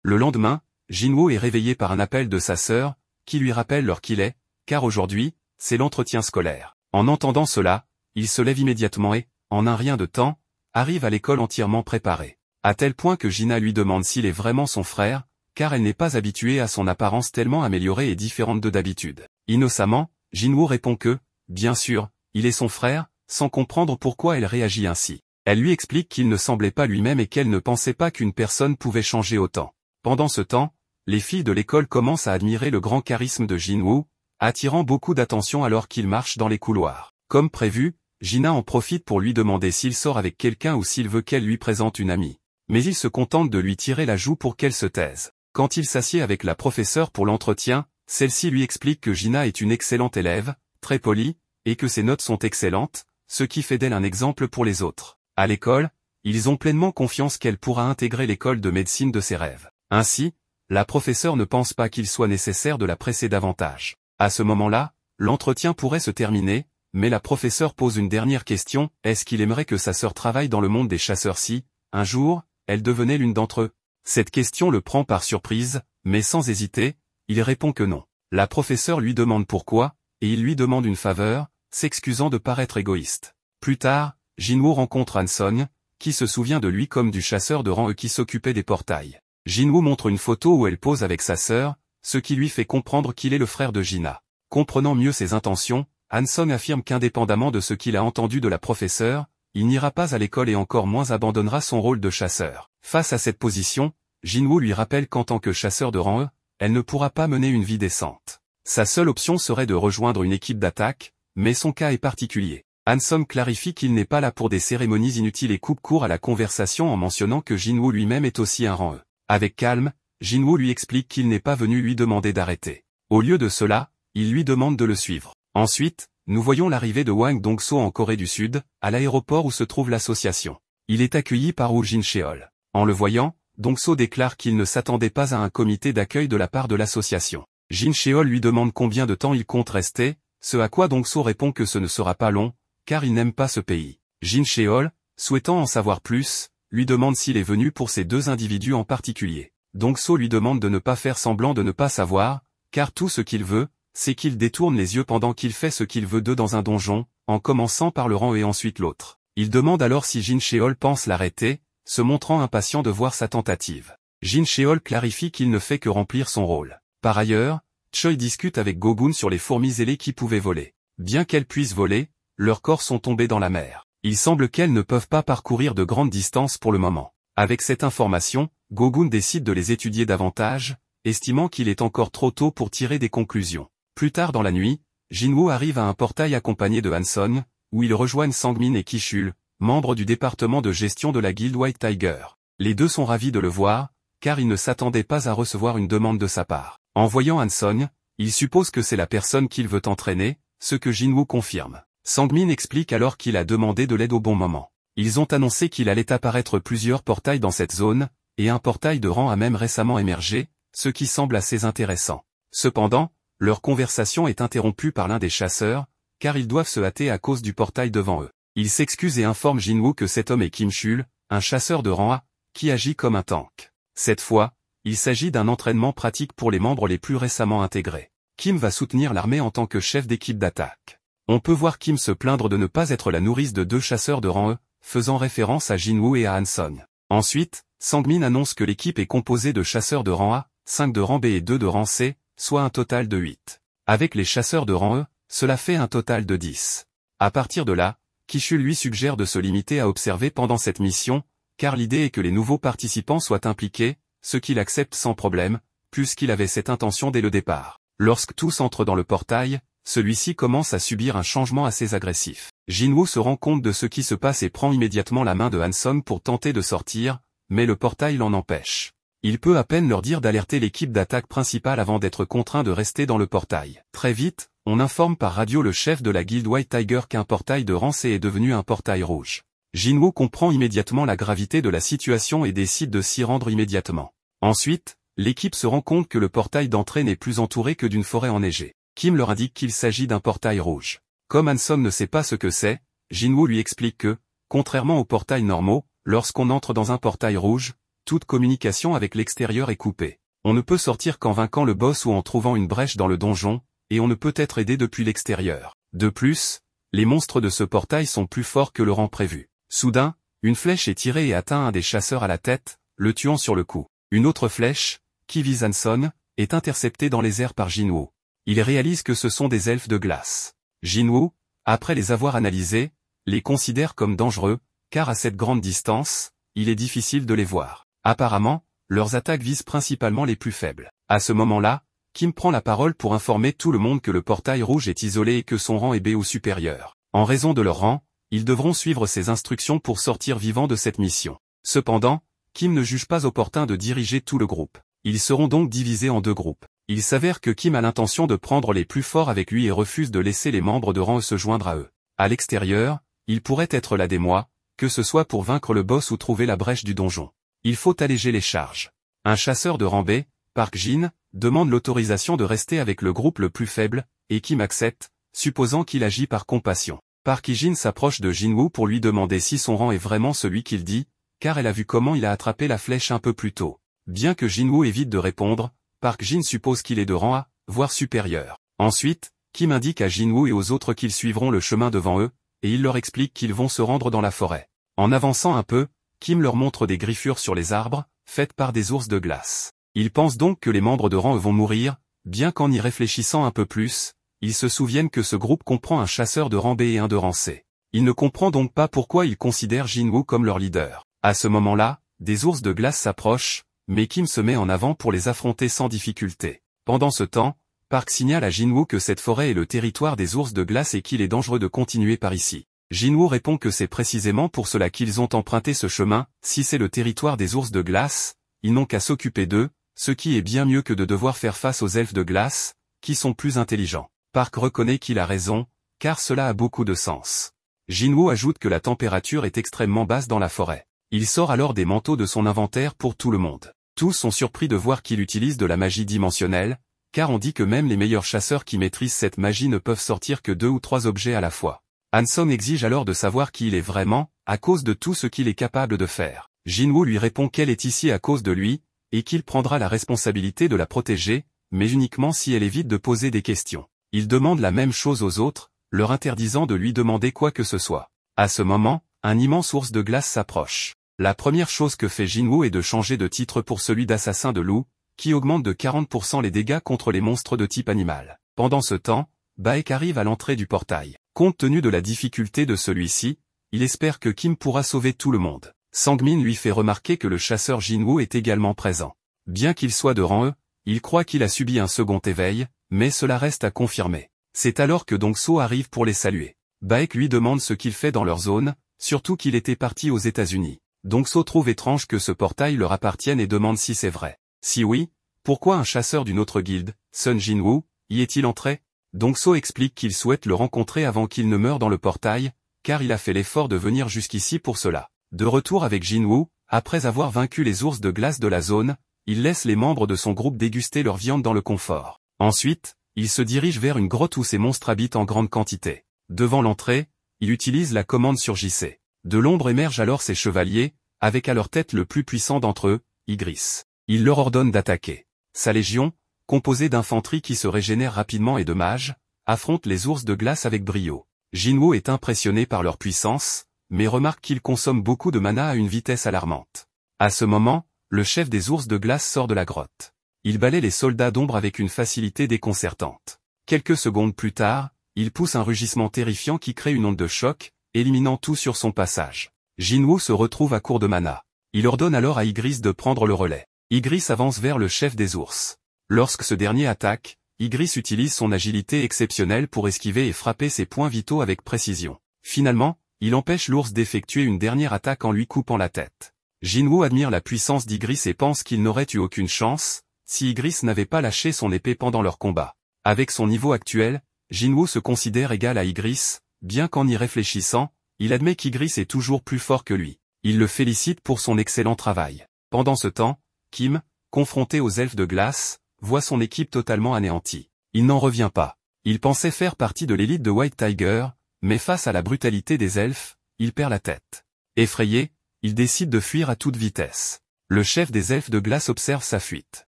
Le lendemain, Jinwoo est réveillé par un appel de sa sœur, qui lui rappelle l'heure qu'il est, car aujourd'hui, c'est l'entretien scolaire. En entendant cela, il se lève immédiatement et, en un rien de temps, arrive à l'école entièrement préparé. À tel point que Jina lui demande s'il est vraiment son frère, car elle n'est pas habituée à son apparence tellement améliorée et différente de d'habitude. Innocemment, Jinwoo répond que, bien sûr, il est son frère, sans comprendre pourquoi elle réagit ainsi. Elle lui explique qu'il ne semblait pas lui-même et qu'elle ne pensait pas qu'une personne pouvait changer autant. Pendant ce temps, les filles de l'école commencent à admirer le grand charisme de Jinwoo, attirant beaucoup d'attention alors qu'il marche dans les couloirs. Comme prévu, Jina en profite pour lui demander s'il sort avec quelqu'un ou s'il veut qu'elle lui présente une amie. Mais il se contente de lui tirer la joue pour qu'elle se taise. Quand il s'assied avec la professeure pour l'entretien, celle-ci lui explique que Jina est une excellente élève, très polie, et que ses notes sont excellentes, ce qui fait d'elle un exemple pour les autres. À l'école, ils ont pleinement confiance qu'elle pourra intégrer l'école de médecine de ses rêves. Ainsi, la professeure ne pense pas qu'il soit nécessaire de la presser davantage. À ce moment-là, l'entretien pourrait se terminer, mais la professeure pose une dernière question, est-ce qu'il aimerait que sa sœur travaille dans le monde des chasseurs si, un jour, elle devenait l'une d'entre eux? Cette question le prend par surprise, mais sans hésiter, il répond que non. La professeure lui demande pourquoi, et il lui demande une faveur, s'excusant de paraître égoïste. Plus tard, Jinwoo rencontre Han-sung, qui se souvient de lui comme du chasseur de rang qui s'occupait des portails. Jinwoo montre une photo où elle pose avec sa sœur, ce qui lui fait comprendre qu'il est le frère de Jina. Comprenant mieux ses intentions, Han-sung affirme qu'indépendamment de ce qu'il a entendu de la professeure, il n'ira pas à l'école et encore moins abandonnera son rôle de chasseur. Face à cette position, Jinwoo lui rappelle qu'en tant que chasseur de rang E, elle ne pourra pas mener une vie décente. Sa seule option serait de rejoindre une équipe d'attaque, mais son cas est particulier. Han-sung clarifie qu'il n'est pas là pour des cérémonies inutiles et coupe court à la conversation en mentionnant que Jinwoo lui-même est aussi un rang E. Avec calme, Jinwoo lui explique qu'il n'est pas venu lui demander d'arrêter. Au lieu de cela, il lui demande de le suivre. Ensuite, nous voyons l'arrivée de Hwang Dong-so en Corée du Sud, à l'aéroport où se trouve l'association. Il est accueilli par Woo Jin-cheol. En le voyant, Dong-so déclare qu'il ne s'attendait pas à un comité d'accueil de la part de l'association. Jin-cheol lui demande combien de temps il compte rester, ce à quoi Dong-so répond que ce ne sera pas long, car il n'aime pas ce pays. Jin-cheol, souhaitant en savoir plus, lui demande s'il est venu pour ces deux individus en particulier. Dong-so lui demande de ne pas faire semblant de ne pas savoir, car tout ce qu'il veut, c'est qu'il détourne les yeux pendant qu'il fait ce qu'il veut d'eux dans un donjon, en commençant par le rang et ensuite l'autre. Il demande alors si Jin-cheol pense l'arrêter, se montrant impatient de voir sa tentative. Jin-cheol clarifie qu'il ne fait que remplir son rôle. Par ailleurs, Choi discute avec Go-gun sur les fourmis ailées qui pouvaient voler. Bien qu'elles puissent voler, leurs corps sont tombés dans la mer. Il semble qu'elles ne peuvent pas parcourir de grandes distances pour le moment. Avec cette information, Go-gun décide de les étudier davantage, estimant qu'il est encore trop tôt pour tirer des conclusions. Plus tard dans la nuit, Jinwoo arrive à un portail accompagné de Han-sung, où ils rejoignent Sang-min et Ki-chul, membres du département de gestion de la guilde White Tiger. Les deux sont ravis de le voir, car ils ne s'attendaient pas à recevoir une demande de sa part. En voyant Han-sung, ils supposent que c'est la personne qu'il veut entraîner, ce que Jinwoo confirme. Sang-min explique alors qu'il a demandé de l'aide au bon moment. Ils ont annoncé qu'il allait apparaître plusieurs portails dans cette zone, et un portail de rang a même récemment émergé, ce qui semble assez intéressant. Cependant, leur conversation est interrompue par l'un des chasseurs, car ils doivent se hâter à cause du portail devant eux. Il s'excuse et informe Jinwoo que cet homme est Kim-chul, un chasseur de rang A, qui agit comme un tank. Cette fois, il s'agit d'un entraînement pratique pour les membres les plus récemment intégrés. Kim va soutenir l'armée en tant que chef d'équipe d'attaque. On peut voir Kim se plaindre de ne pas être la nourrice de deux chasseurs de rang E, faisant référence à Jinwoo et à Han-sung. Ensuite, Sang-min annonce que l'équipe est composée de chasseurs de rang A, 5 de rang B et 2 de rang C, soit un total de 8. Avec les chasseurs de rang E, cela fait un total de 10. À partir de là, Ki-chul lui suggère de se limiter à observer pendant cette mission, car l'idée est que les nouveaux participants soient impliqués, ce qu'il accepte sans problème, puisqu'il avait cette intention dès le départ. Lorsque tous entrent dans le portail, celui-ci commence à subir un changement assez agressif. Jinwoo se rend compte de ce qui se passe et prend immédiatement la main de Han-sung pour tenter de sortir, mais le portail l'en empêche. Il peut à peine leur dire d'alerter l'équipe d'attaque principale avant d'être contraint de rester dans le portail. Très vite, on informe par radio le chef de la guilde White Tiger qu'un portail de rang C est devenu un portail rouge. Jinwoo comprend immédiatement la gravité de la situation et décide de s'y rendre immédiatement. Ensuite, l'équipe se rend compte que le portail d'entrée n'est plus entouré que d'une forêt enneigée. Kim leur indique qu'il s'agit d'un portail rouge. Comme Han-sung ne sait pas ce que c'est, Jinwoo lui explique que, contrairement aux portails normaux, lorsqu'on entre dans un portail rouge, toute communication avec l'extérieur est coupée. On ne peut sortir qu'en vainquant le boss ou en trouvant une brèche dans le donjon, et on ne peut être aidé depuis l'extérieur. De plus, les monstres de ce portail sont plus forts que le rang prévu. Soudain, une flèche est tirée et atteint un des chasseurs à la tête, le tuant sur le coup. Une autre flèche, qui vise Hanson, est interceptée dans les airs par Jinwoo. Il réalise que ce sont des elfes de glace. Jinwoo, après les avoir analysés, les considère comme dangereux, car à cette grande distance, il est difficile de les voir. Apparemment, leurs attaques visent principalement les plus faibles. À ce moment-là, Kim prend la parole pour informer tout le monde que le portail rouge est isolé et que son rang est B ou supérieur. En raison de leur rang, ils devront suivre ses instructions pour sortir vivants de cette mission. Cependant, Kim ne juge pas opportun de diriger tout le groupe. Ils seront donc divisés en deux groupes. Il s'avère que Kim a l'intention de prendre les plus forts avec lui et refuse de laisser les membres de rang E se joindre à eux. À l'extérieur, il pourrait être là des mois, que ce soit pour vaincre le boss ou trouver la brèche du donjon. Il faut alléger les charges. Un chasseur de rang B, Park Jin, demande l'autorisation de rester avec le groupe le plus faible, et Kim accepte, supposant qu'il agit par compassion. Park Jin s'approche de Jinwoo pour lui demander si son rang est vraiment celui qu'il dit, car elle a vu comment il a attrapé la flèche un peu plus tôt. Bien que Jinwoo évite de répondre, Park Jin suppose qu'il est de rang A, voire supérieur. Ensuite, Kim indique à Jinwoo et aux autres qu'ils suivront le chemin devant eux, et il leur explique qu'ils vont se rendre dans la forêt. En avançant un peu, Kim leur montre des griffures sur les arbres, faites par des ours de glace. Ils pensent donc que les membres de rang E vont mourir, bien qu'en y réfléchissant un peu plus, ils se souviennent que ce groupe comprend un chasseur de rang B et un de rang C. Il ne comprend donc pas pourquoi ils considèrent Jinwoo comme leur leader. À ce moment-là, des ours de glace s'approchent, mais Kim se met en avant pour les affronter sans difficulté. Pendant ce temps, Park signale à Jinwoo que cette forêt est le territoire des ours de glace et qu'il est dangereux de continuer par ici. Jinwoo répond que c'est précisément pour cela qu'ils ont emprunté ce chemin, si c'est le territoire des ours de glace, ils n'ont qu'à s'occuper d'eux, ce qui est bien mieux que de devoir faire face aux elfes de glace, qui sont plus intelligents. Park reconnaît qu'il a raison, car cela a beaucoup de sens. Jinwoo ajoute que la température est extrêmement basse dans la forêt. Il sort alors des manteaux de son inventaire pour tout le monde. Tous sont surpris de voir qu'il utilise de la magie dimensionnelle, car on dit que même les meilleurs chasseurs qui maîtrisent cette magie ne peuvent sortir que 2 ou 3 objets à la fois. Hanson exige alors de savoir qui il est vraiment, à cause de tout ce qu'il est capable de faire. Jinwoo lui répond qu'elle est ici à cause de lui, et qu'il prendra la responsabilité de la protéger, mais uniquement si elle évite de poser des questions. Il demande la même chose aux autres, leur interdisant de lui demander quoi que ce soit. À ce moment, un immense ours de glace s'approche. La première chose que fait Jinwoo est de changer de titre pour celui d'assassin de loup, qui augmente de 40% les dégâts contre les monstres de type animal. Pendant ce temps, Baek arrive à l'entrée du portail. Compte tenu de la difficulté de celui-ci, il espère que Kim pourra sauver tout le monde. Sangmin lui fait remarquer que le chasseur Jinwoo est également présent. Bien qu'il soit de rang E, il croit qu'il a subi un second éveil, mais cela reste à confirmer. C'est alors que Dongso arrive pour les saluer. Baek lui demande ce qu'il fait dans leur zone, surtout qu'il était parti aux États-Unis. Dongso trouve étrange que ce portail leur appartienne et demande si c'est vrai. Si oui, pourquoi un chasseur d'une autre guilde, Sun Jinwoo, y est-il entré? Dongso explique qu'il souhaite le rencontrer avant qu'il ne meure dans le portail, car il a fait l'effort de venir jusqu'ici pour cela. De retour avec Jinwoo, après avoir vaincu les ours de glace de la zone, il laisse les membres de son groupe déguster leur viande dans le confort. Ensuite, il se dirige vers une grotte où ces monstres habitent en grande quantité. Devant l'entrée, il utilise la commande sur JC. De l'ombre émergent alors ces chevaliers, avec à leur tête le plus puissant d'entre eux, Ygritte. Il leur ordonne d'attaquer. Sa légion, composée d'infanterie qui se régénère rapidement et de mages, affronte les ours de glace avec brio. Jinwoo est impressionné par leur puissance, mais remarque qu'ils consomment beaucoup de mana à une vitesse alarmante. À ce moment, le chef des ours de glace sort de la grotte. Il balaie les soldats d'ombre avec une facilité déconcertante. Quelques secondes plus tard, il pousse un rugissement terrifiant qui crée une onde de choc, éliminant tout sur son passage. Jinwoo se retrouve à court de mana. Il ordonne alors à Ygritte de prendre le relais. Ygritte avance vers le chef des ours. Lorsque ce dernier attaque, Ygritte utilise son agilité exceptionnelle pour esquiver et frapper ses points vitaux avec précision. Finalement, il empêche l'ours d'effectuer une dernière attaque en lui coupant la tête. Jinwoo admire la puissance d'Ygritte et pense qu'il n'aurait eu aucune chance, si Ygritte n'avait pas lâché son épée pendant leur combat. Avec son niveau actuel, Jinwoo se considère égal à Ygritte, bien qu'en y réfléchissant, il admet qu'Ygritte est toujours plus fort que lui. Il le félicite pour son excellent travail. Pendant ce temps, Kim, confronté aux elfes de glace, voit son équipe totalement anéantie. Il n'en revient pas. Il pensait faire partie de l'élite de White Tiger, mais face à la brutalité des elfes, il perd la tête. Effrayé, il décide de fuir à toute vitesse. Le chef des elfes de glace observe sa fuite.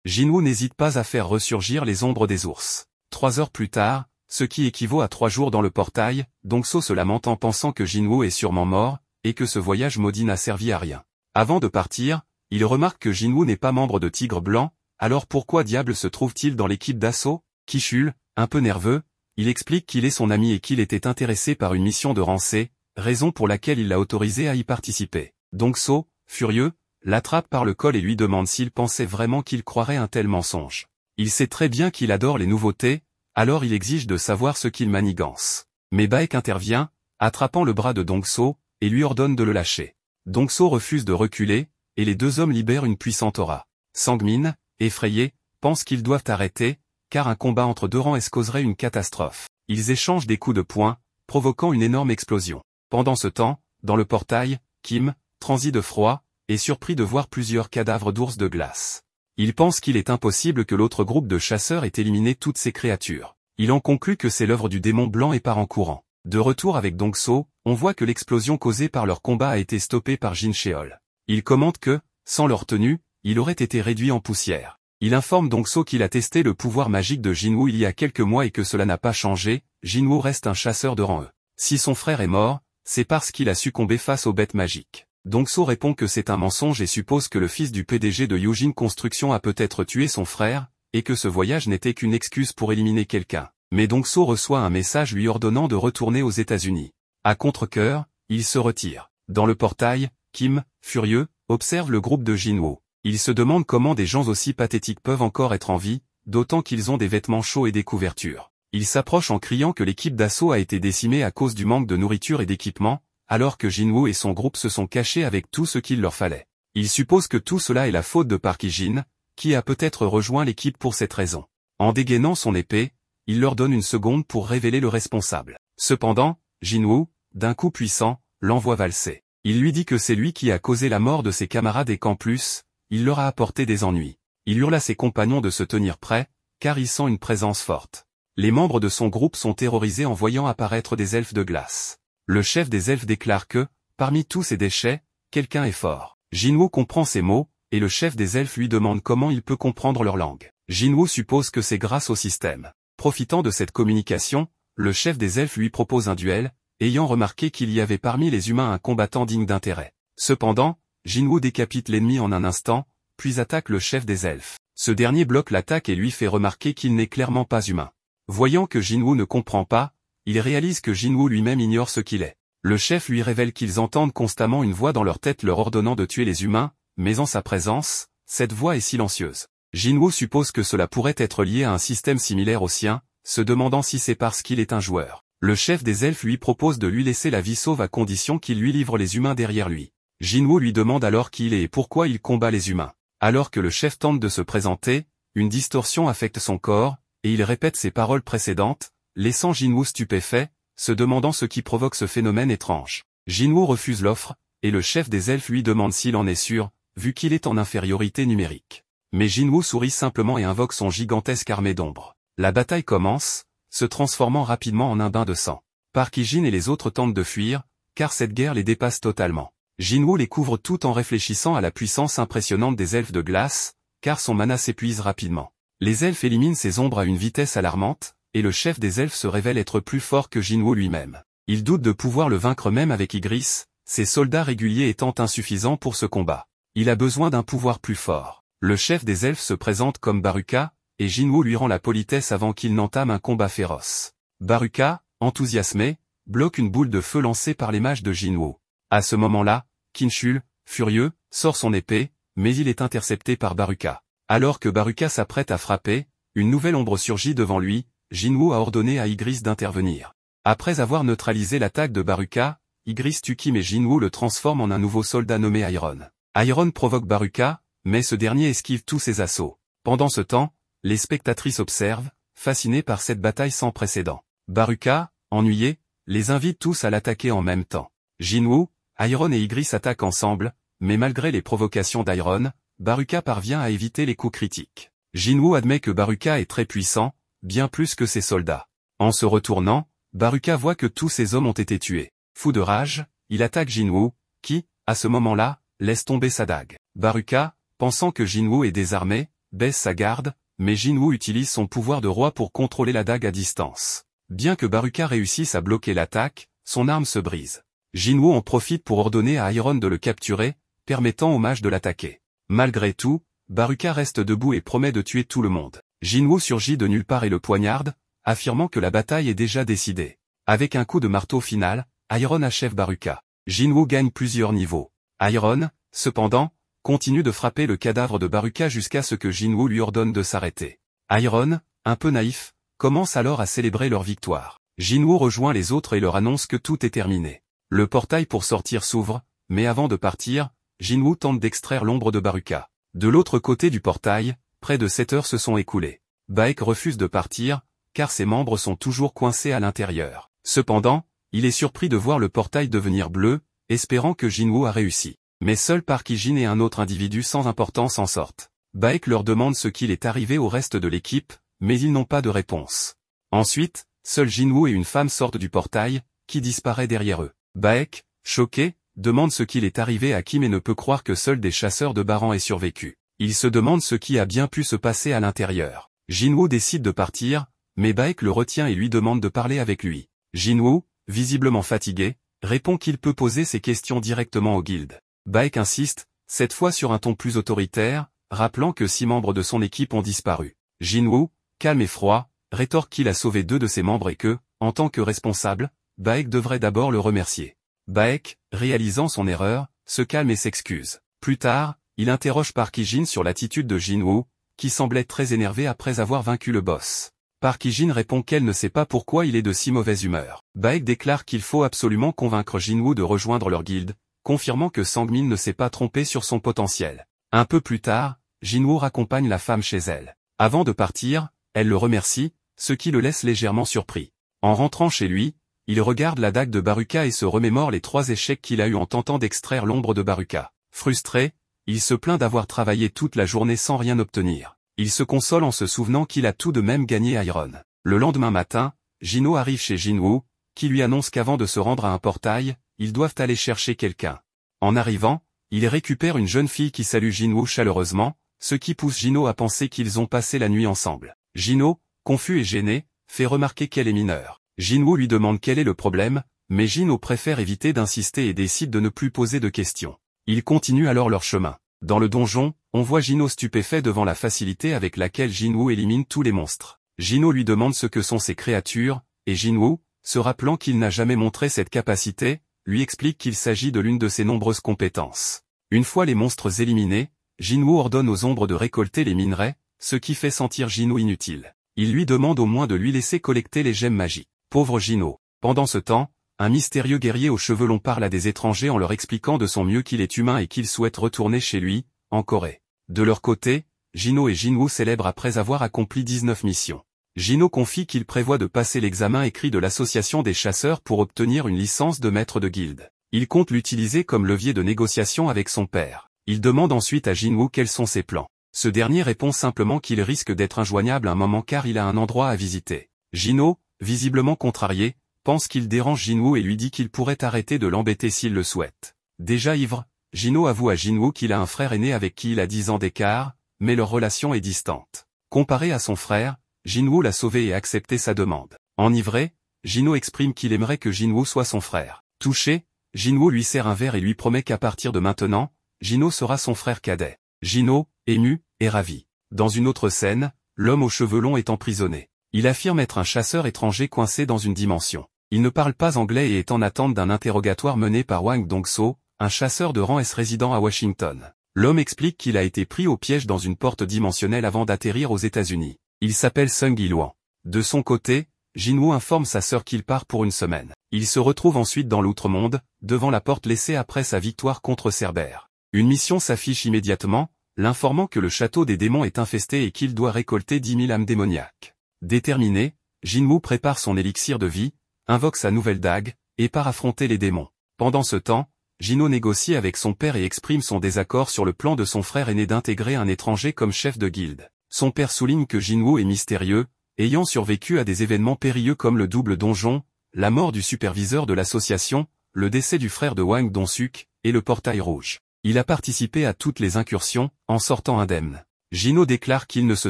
Jinwoo n'hésite pas à faire ressurgir les ombres des ours. 3 heures plus tard, ce qui équivaut à 3 jours dans le portail, Dongso se lamente en pensant que Jinwoo est sûrement mort, et que ce voyage maudit n'a servi à rien. Avant de partir, il remarque que Jinwoo n'est pas membre de Tigre Blanc, alors pourquoi diable se trouve-t-il dans l'équipe d'assaut? Ki-chul, un peu nerveux, il explique qu'il est son ami et qu'il était intéressé par une mission de Rancé, raison pour laquelle il l'a autorisé à y participer. Dongso, furieux, l'attrape par le col et lui demande s'il pensait vraiment qu'il croirait un tel mensonge. Il sait très bien qu'il adore les nouveautés, alors il exige de savoir ce qu'il manigance. Mais Baek intervient, attrapant le bras de Dongso, et lui ordonne de le lâcher. Dongso refuse de reculer, et les deux hommes libèrent une puissante aura. Sangmin, effrayé, pense qu'ils doivent arrêter, car un combat entre deux rangs causerait une catastrophe. Ils échangent des coups de poing, provoquant une énorme explosion. Pendant ce temps, dans le portail, Kim, transi de froid, est surpris de voir plusieurs cadavres d'ours de glace. Il pense qu'il est impossible que l'autre groupe de chasseurs ait éliminé toutes ces créatures. Il en conclut que c'est l'œuvre du démon blanc et part en courant. De retour avec Dongso, on voit que l'explosion causée par leur combat a été stoppée par Jin Cheol. Il commente que, sans leur tenue, il aurait été réduit en poussière. Il informe Dongso qu'il a testé le pouvoir magique de Jinwoo il y a quelques mois et que cela n'a pas changé, Jinwoo reste un chasseur de rang E. Si son frère est mort, c'est parce qu'il a succombé face aux bêtes magiques. Dongso répond que c'est un mensonge et suppose que le fils du PDG de Yujin Construction a peut-être tué son frère, et que ce voyage n'était qu'une excuse pour éliminer quelqu'un. Mais Dongso reçoit un message lui ordonnant de retourner aux États-Unis. À contre-cœur, il se retire. Dans le portail, Kim, furieux, observe le groupe de Jinwoo. Il se demande comment des gens aussi pathétiques peuvent encore être en vie, d'autant qu'ils ont des vêtements chauds et des couvertures. Il s'approche en criant que l'équipe d'assaut a été décimée à cause du manque de nourriture et d'équipement, alors que Jinwoo et son groupe se sont cachés avec tout ce qu'il leur fallait. Il suppose que tout cela est la faute de Park Hee-jin, qui a peut-être rejoint l'équipe pour cette raison. En dégainant son épée, il leur donne une seconde pour révéler le responsable. Cependant, Jinwoo, d'un coup puissant, l'envoie valser. Il lui dit que c'est lui qui a causé la mort de ses camarades et qu'en plus, il leur a apporté des ennuis. Il hurle à ses compagnons de se tenir prêts, car il sent une présence forte. Les membres de son groupe sont terrorisés en voyant apparaître des elfes de glace. Le chef des elfes déclare que, parmi tous ces déchets, quelqu'un est fort. Jinwoo comprend ces mots, et le chef des elfes lui demande comment il peut comprendre leur langue. Jinwoo suppose que c'est grâce au système. Profitant de cette communication, le chef des elfes lui propose un duel, ayant remarqué qu'il y avait parmi les humains un combattant digne d'intérêt. Cependant, Jinwoo décapite l'ennemi en un instant, puis attaque le chef des elfes. Ce dernier bloque l'attaque et lui fait remarquer qu'il n'est clairement pas humain. Voyant que Jinwoo ne comprend pas, il réalise que Jinwoo lui-même ignore ce qu'il est. Le chef lui révèle qu'ils entendent constamment une voix dans leur tête leur ordonnant de tuer les humains, mais en sa présence, cette voix est silencieuse. Jinwoo suppose que cela pourrait être lié à un système similaire au sien, se demandant si c'est parce qu'il est un joueur. Le chef des elfes lui propose de lui laisser la vie sauve à condition qu'il lui livre les humains derrière lui. Jinwoo lui demande alors qui il est et pourquoi il combat les humains. Alors que le chef tente de se présenter, une distorsion affecte son corps, et il répète ses paroles précédentes, laissant Jinwoo stupéfait, se demandant ce qui provoque ce phénomène étrange. Jinwoo refuse l'offre, et le chef des elfes lui demande s'il en est sûr, vu qu'il est en infériorité numérique. Mais Jinwoo sourit simplement et invoque son gigantesque armée d'ombre. La bataille commence, se transformant rapidement en un bain de sang. Park Hee-jin et les autres tentent de fuir, car cette guerre les dépasse totalement. Jinwoo les couvre tout en réfléchissant à la puissance impressionnante des elfes de glace, car son mana s'épuise rapidement. Les elfes éliminent ces ombres à une vitesse alarmante, et le chef des elfes se révèle être plus fort que Jinwoo lui-même. Il doute de pouvoir le vaincre même avec Ygritte, ses soldats réguliers étant insuffisants pour ce combat. Il a besoin d'un pouvoir plus fort. Le chef des elfes se présente comme Baruka, et Jinwoo lui rend la politesse avant qu'il n'entame un combat féroce. Baruka, enthousiasmé, bloque une boule de feu lancée par les mages de Jinwoo. À ce moment-là, Ki-chul, furieux, sort son épée, mais il est intercepté par Baruka. Alors que Baruka s'apprête à frapper, une nouvelle ombre surgit devant lui, Jinwoo a ordonné à Ygritte d'intervenir. Après avoir neutralisé l'attaque de Baruka, Ygritte tue Kim et Jinwoo le transforme en un nouveau soldat nommé Iron. Iron provoque Baruka, mais ce dernier esquive tous ses assauts. Pendant ce temps, les spectatrices observent, fascinées par cette bataille sans précédent. Baruka, ennuyé, les invite tous à l'attaquer en même temps. Jinwoo, Iron et Ygritte s'attaquent ensemble, mais malgré les provocations d'Iron, Baruka parvient à éviter les coups critiques. Jinwoo admet que Baruka est très puissant, bien plus que ses soldats. En se retournant, Baruka voit que tous ses hommes ont été tués. Fou de rage, il attaque Jinwoo, qui, à ce moment-là, laisse tomber sa dague. Baruka, pensant que Jinwoo est désarmé, baisse sa garde, mais Jinwoo utilise son pouvoir de roi pour contrôler la dague à distance. Bien que Baruka réussisse à bloquer l'attaque, son arme se brise. Jinwoo en profite pour ordonner à Iron de le capturer, permettant au mage de l'attaquer. Malgré tout, Baruka reste debout et promet de tuer tout le monde. Jinwoo surgit de nulle part et le poignarde, affirmant que la bataille est déjà décidée. Avec un coup de marteau final, Iron achève Baruka. Jinwoo gagne plusieurs niveaux. Iron, cependant, continue de frapper le cadavre de Baruka jusqu'à ce que Jinwoo lui ordonne de s'arrêter. Iron, un peu naïf, commence alors à célébrer leur victoire. Jinwoo rejoint les autres et leur annonce que tout est terminé. Le portail pour sortir s'ouvre, mais avant de partir, Jinwoo tente d'extraire l'ombre de Baruka. De l'autre côté du portail, près de 7 heures se sont écoulées. Baek refuse de partir, car ses membres sont toujours coincés à l'intérieur. Cependant, il est surpris de voir le portail devenir bleu, espérant que Jinwoo a réussi. Mais seul Park Hee-jin et un autre individu sans importance en sortent. Baek leur demande ce qu'il est arrivé au reste de l'équipe, mais ils n'ont pas de réponse. Ensuite, seuls Jinwoo et une femme sortent du portail, qui disparaît derrière eux. Baek, choqué, demande ce qu'il est arrivé à Kim et ne peut croire que seul des chasseurs de Baran aient survécu. Il se demande ce qui a bien pu se passer à l'intérieur. Jinwoo décide de partir, mais Baek le retient et lui demande de parler avec lui. Jinwoo, visiblement fatigué, répond qu'il peut poser ses questions directement au guild. Baek insiste, cette fois sur un ton plus autoritaire, rappelant que 6 membres de son équipe ont disparu. Jinwoo, calme et froid, rétorque qu'il a sauvé 2 de ses membres et que, en tant que responsable, Baek devrait d'abord le remercier. Baek, réalisant son erreur, se calme et s'excuse. Plus tard, il interroge Park Hee-jin sur l'attitude de Jinwoo, qui semblait très énervé après avoir vaincu le boss. Park Hee-jin répond qu'elle ne sait pas pourquoi il est de si mauvaise humeur. Baek déclare qu'il faut absolument convaincre Jinwoo de rejoindre leur guilde, confirmant que Sangmin ne s'est pas trompé sur son potentiel. Un peu plus tard, Jinwoo raccompagne la femme chez elle. Avant de partir, elle le remercie, ce qui le laisse légèrement surpris. En rentrant chez lui, il regarde la dague de Baruka et se remémore les 3 échecs qu'il a eus en tentant d'extraire l'ombre de Baruka. Frustré, il se plaint d'avoir travaillé toute la journée sans rien obtenir. Il se console en se souvenant qu'il a tout de même gagné Iron. Le lendemain matin, Jinwoo arrive chez Jinwoo, qui lui annonce qu'avant de se rendre à un portail, ils doivent aller chercher quelqu'un. En arrivant, il récupère une jeune fille qui salue Jinwoo chaleureusement, ce qui pousse Jinwoo à penser qu'ils ont passé la nuit ensemble. Jinwoo, confus et gêné, fait remarquer qu'elle est mineure. Jinwoo lui demande quel est le problème, mais Jinwoo préfère éviter d'insister et décide de ne plus poser de questions. Ils continuent alors leur chemin. Dans le donjon, on voit Jinwoo stupéfait devant la facilité avec laquelle Jinwoo élimine tous les monstres. Jinwoo lui demande ce que sont ces créatures, et Jinwoo, se rappelant qu'il n'a jamais montré cette capacité, lui explique qu'il s'agit de l'une de ses nombreuses compétences. Une fois les monstres éliminés, Jinwoo ordonne aux ombres de récolter les minerais, ce qui fait sentir Jinwoo inutile. Il lui demande au moins de lui laisser collecter les gemmes magiques. Pauvre Jinwoo. Pendant ce temps, un mystérieux guerrier aux cheveux longs parle à des étrangers en leur expliquant de son mieux qu'il est humain et qu'il souhaite retourner chez lui, en Corée. De leur côté, Jinwoo et Jinwoo célèbrent après avoir accompli 19 missions. Jinwoo confie qu'il prévoit de passer l'examen écrit de l'association des chasseurs pour obtenir une licence de maître de guilde. Il compte l'utiliser comme levier de négociation avec son père. Il demande ensuite à Jinwoo quels sont ses plans. Ce dernier répond simplement qu'il risque d'être injoignable un moment car il a un endroit à visiter. Jinwoo, visiblement contrarié, pense qu'il dérange Jinwoo et lui dit qu'il pourrait arrêter de l'embêter s'il le souhaite. Déjà ivre, Jinwoo avoue à Jinwoo qu'il a un frère aîné avec qui il a 10 ans d'écart, mais leur relation est distante. Comparé à son frère, Jinwoo l'a sauvé et a accepté sa demande. Enivré, Jinwoo exprime qu'il aimerait que Jinwoo soit son frère. Touché, Jinwoo lui sert un verre et lui promet qu'à partir de maintenant, Jinwoo sera son frère cadet. Jinwoo, ému, est ravi. Dans une autre scène, l'homme aux cheveux longs est emprisonné. Il affirme être un chasseur étranger coincé dans une dimension. Il ne parle pas anglais et est en attente d'un interrogatoire mené par Wang Dong-so, un chasseur de rang S résident à Washington. L'homme explique qu'il a été pris au piège dans une porte dimensionnelle avant d'atterrir aux États-Unis. Il s'appelle Sung Yi-luan. De son côté, Jinwoo informe sa sœur qu'il part pour une semaine. Il se retrouve ensuite dans l'outre-monde, devant la porte laissée après sa victoire contre Cerbère. Une mission s'affiche immédiatement, l'informant que le château des démons est infesté et qu'il doit récolter 10 000 âmes démoniaques. Déterminé, Jinwoo prépare son élixir de vie, invoque sa nouvelle dague, et part affronter les démons. Pendant ce temps, Jinwoo négocie avec son père et exprime son désaccord sur le plan de son frère aîné d'intégrer un étranger comme chef de guilde. Son père souligne que Jinwoo est mystérieux, ayant survécu à des événements périlleux comme le double donjon, la mort du superviseur de l'association, le décès du frère de Wang Dong-suk, et le portail rouge. Il a participé à toutes les incursions, en sortant indemne. Jin-Woo déclare qu'il ne se